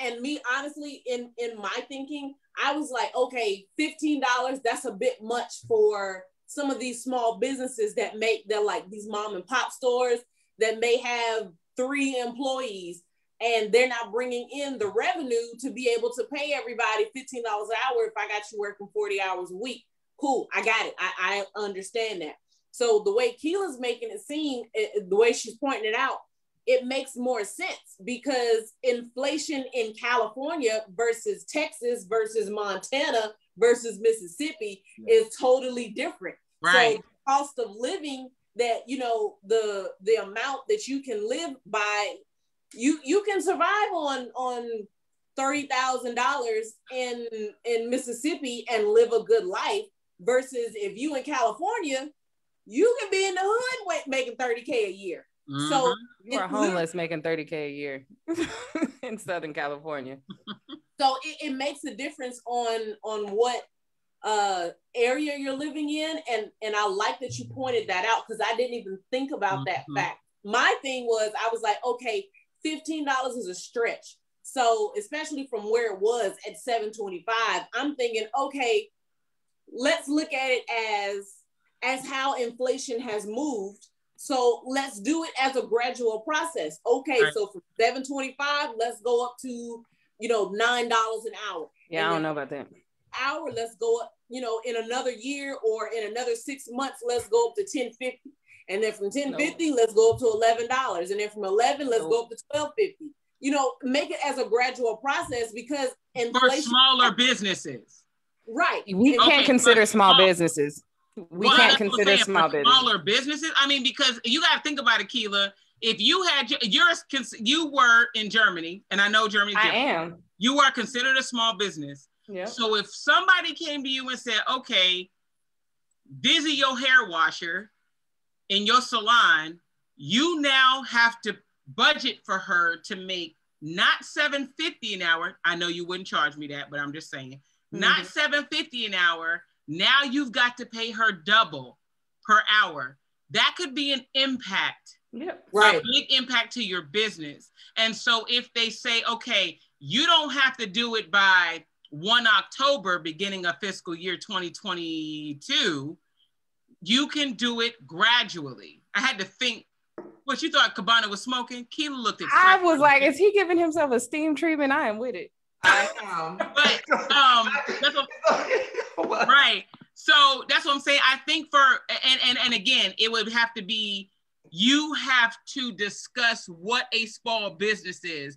and me honestly, in my thinking, I was like, okay, $15, that's a bit much for some of these small businesses that they're like these mom and pop stores that may have 3 employees, and they're not bringing in the revenue to be able to pay everybody $15 an hour if I got you working 40 hours a week. Cool, I got it. I understand that. So the way Kela's making it seem, the way she's pointing it out, it makes more sense, because inflation in California versus Texas versus Montana versus Mississippi is totally different. Right. So the cost of living that, you know, the amount that you can live by, you can survive on $30,000 in Mississippi and live a good life, versus if you in California, you can be in the hood making $30K a year. Mm-hmm. So you are homeless making $30K a year in Southern California. So it makes a difference on what area you're living in, and I like that you pointed that out, because I didn't even think about that fact. My thing was, I was like, okay, $15 is a stretch. So especially from where it was at $7.25, I'm thinking, okay, let's look at it as how inflation has moved. So let's do it as a gradual process. Okay, so from $7.25, let's go up to, you know, $9 an hour. Yeah, I don't know about that. Hour, let's go up, you know, in another year or in another 6 months, let's go up to $10.50. And then from $10.50, let's go up to $11. And then from $11, let's go up to $12.50. You know, make it as a gradual process, because inflation, for smaller businesses. Right. We can't consider small businesses. We can't consider small businesses. Smaller businesses. I mean, because you got to think about it, Kela. If you had you were in Germany, and I know Germany. I am. You are considered a small business. Yeah. So if somebody came to you and said, okay, this is your hair washer in your salon, you now have to budget for her to make not $7.50 an hour. I know you wouldn't charge me that, but I'm just saying, not $7.50 an hour. Now you've got to pay her double per hour. That could be an impact. Yep. Right. A big impact to your business. And so if they say, okay, you don't have to do it by 1 October, beginning of fiscal year 2022, you can do it gradually. I had to think, what, you thought Cabana was smoking? Kela looked at I was like, is he giving himself a steam treatment? I am with it. I am. But that's what, right. So that's what I'm saying. I think and again, it would have to be, you have to discuss what a small business is,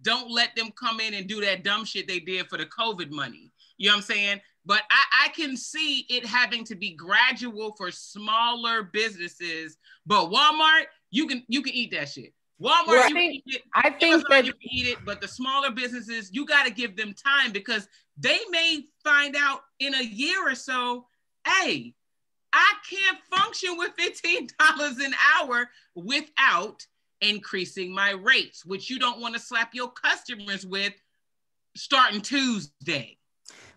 don't let them come in and do that dumb shit they did for the COVID money. You know what I'm saying? But I can see it having to be gradual for smaller businesses. But Walmart, you can eat that shit. Walmart, Well, you can eat it. I think Amazon, that you can eat it. But the smaller businesses, you got to give them time because they may find out in a year or so, hey, I can't function with $15 an hour without increasing my rates, which you don't want to slap your customers with starting Tuesday.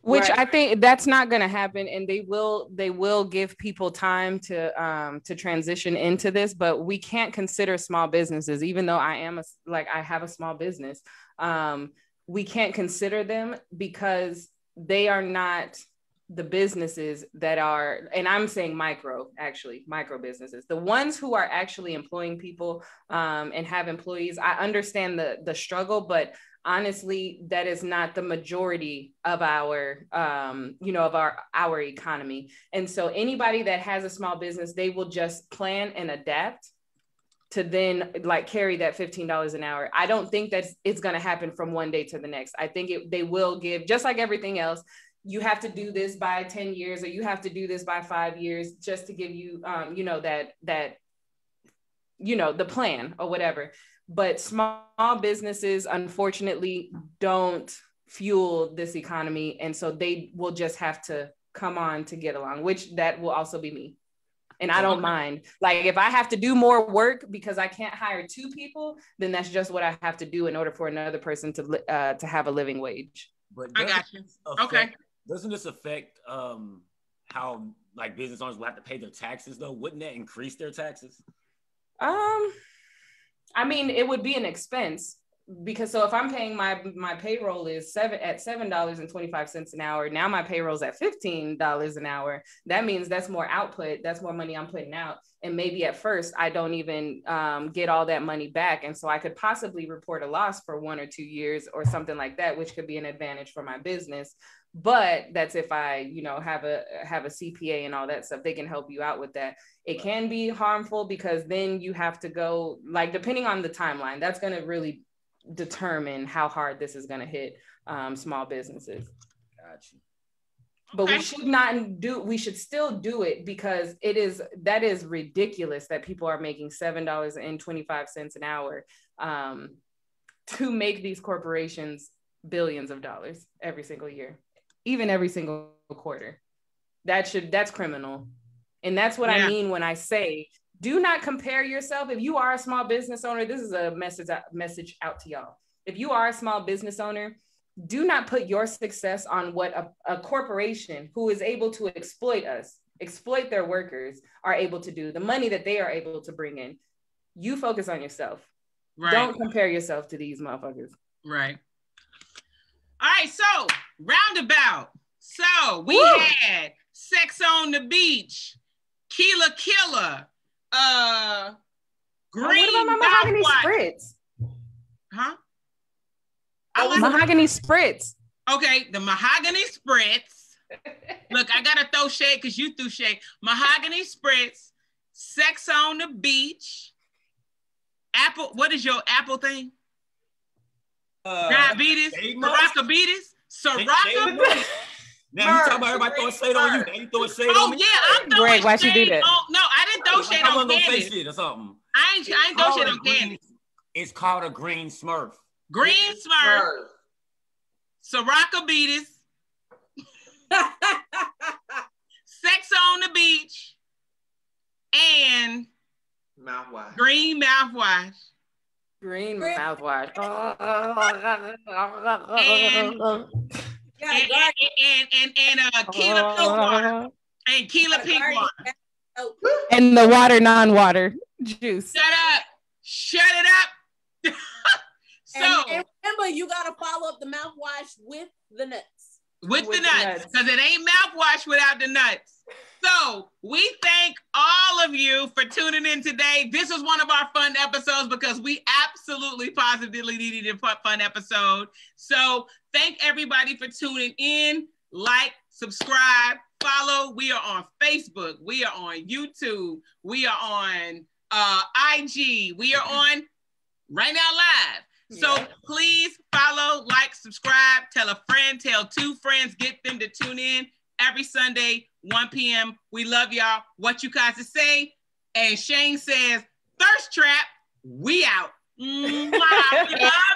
Which Right. I think that's not going to happen, and they will give people time to transition into this. But we can't consider small businesses, even though I have a small business. We can't consider them because they are not the businesses that are, and I'm saying micro businesses, the ones who are actually employing people and have employees. I understand the struggle, but honestly, that is not the majority of our, our economy. And so anybody that has a small business, they will just plan and adapt to then like carry that $15 an hour. I don't think that it's going to happen from one day to the next. I think they will give, just like everything else, you have to do this by 10 years, or you have to do this by 5 years just to give you, the plan or whatever. But small businesses, unfortunately, don't fuel this economy. And so they will just have to come on to get along, which that will also be me. And I don't mind. Like, if I have to do more work because I can't hire 2 people, then that's just what I have to do in order for another person to have a living wage. But I got you. Okay. Doesn't this affect how like business owners will have to pay their taxes though? Wouldn't that increase their taxes? I mean, it would be an expense because so if I'm paying my payroll is $7.25 an hour. Now my payroll's at $15 an hour. That means that's more output. That's more money I'm putting out. And maybe at first I don't even get all that money back. And so I could possibly report a loss for 1 or 2 years or something like that, which could be an advantage for my business. But that's if I, have a CPA and all that stuff. They can help you out with that. It can be harmful because then you have to go, like, depending on the timeline, that's going to really determine how hard this is going to hit small businesses. Gotcha. But we should still do it because that is ridiculous that people are making $7.25 an hour to make these corporations billions of dollars every single year, even every single quarter. That's criminal. And that's what I mean when I say, do not compare yourself. If you are a small business owner, this is a message out to y'all. If you are a small business owner, do not put your success on what a corporation who is able to exploit their workers are able to do, the money that they are able to bring in. You focus on yourself. Right. Don't compare yourself to these motherfuckers. Right. All right, so roundabout. So we had Sex on the Beach, Kela, Green. What about my Mahogany Spritz? Huh? Mahogany Spritz. Okay, the Mahogany Spritz. Look, I gotta throw shade because you threw shade. Mahogany Spritz, Sex on the Beach, Apple. What is your Apple thing? Diabetes, Siracabetes. Now you talking about everybody throwing shade on you. Now you throwing shade on me. Oh yeah, I'm throwing Greg, why'd you do that? No, I didn't throw shade on Candice. Say shit or something. I ain't throw shade on Candice. It's called a green Smurf. Green Smurf. Siracabetes. Sex on the Beach. And mouthwash. Green mouthwash. Green mouthwash. And Kela pink water. And Kela pink water. And the water, non-water juice. Shut it up. And remember, you gotta follow up the mouthwash with the nuts. With the nuts, because it ain't mouthwash without the nuts. So we thank all of you for tuning in today. This was one of our fun episodes because we absolutely positively needed a fun episode. So thank everybody for tuning in. Like, subscribe, follow. We are on Facebook. We are on YouTube. We are on IG. We are on Right Now Live. So please follow, like, subscribe, tell a friend, tell 2 friends, get them to tune in every Sunday, 1 p.m. We love y'all. What you got to say? And Shane says, Thirst Trap, we out. Mwah, we love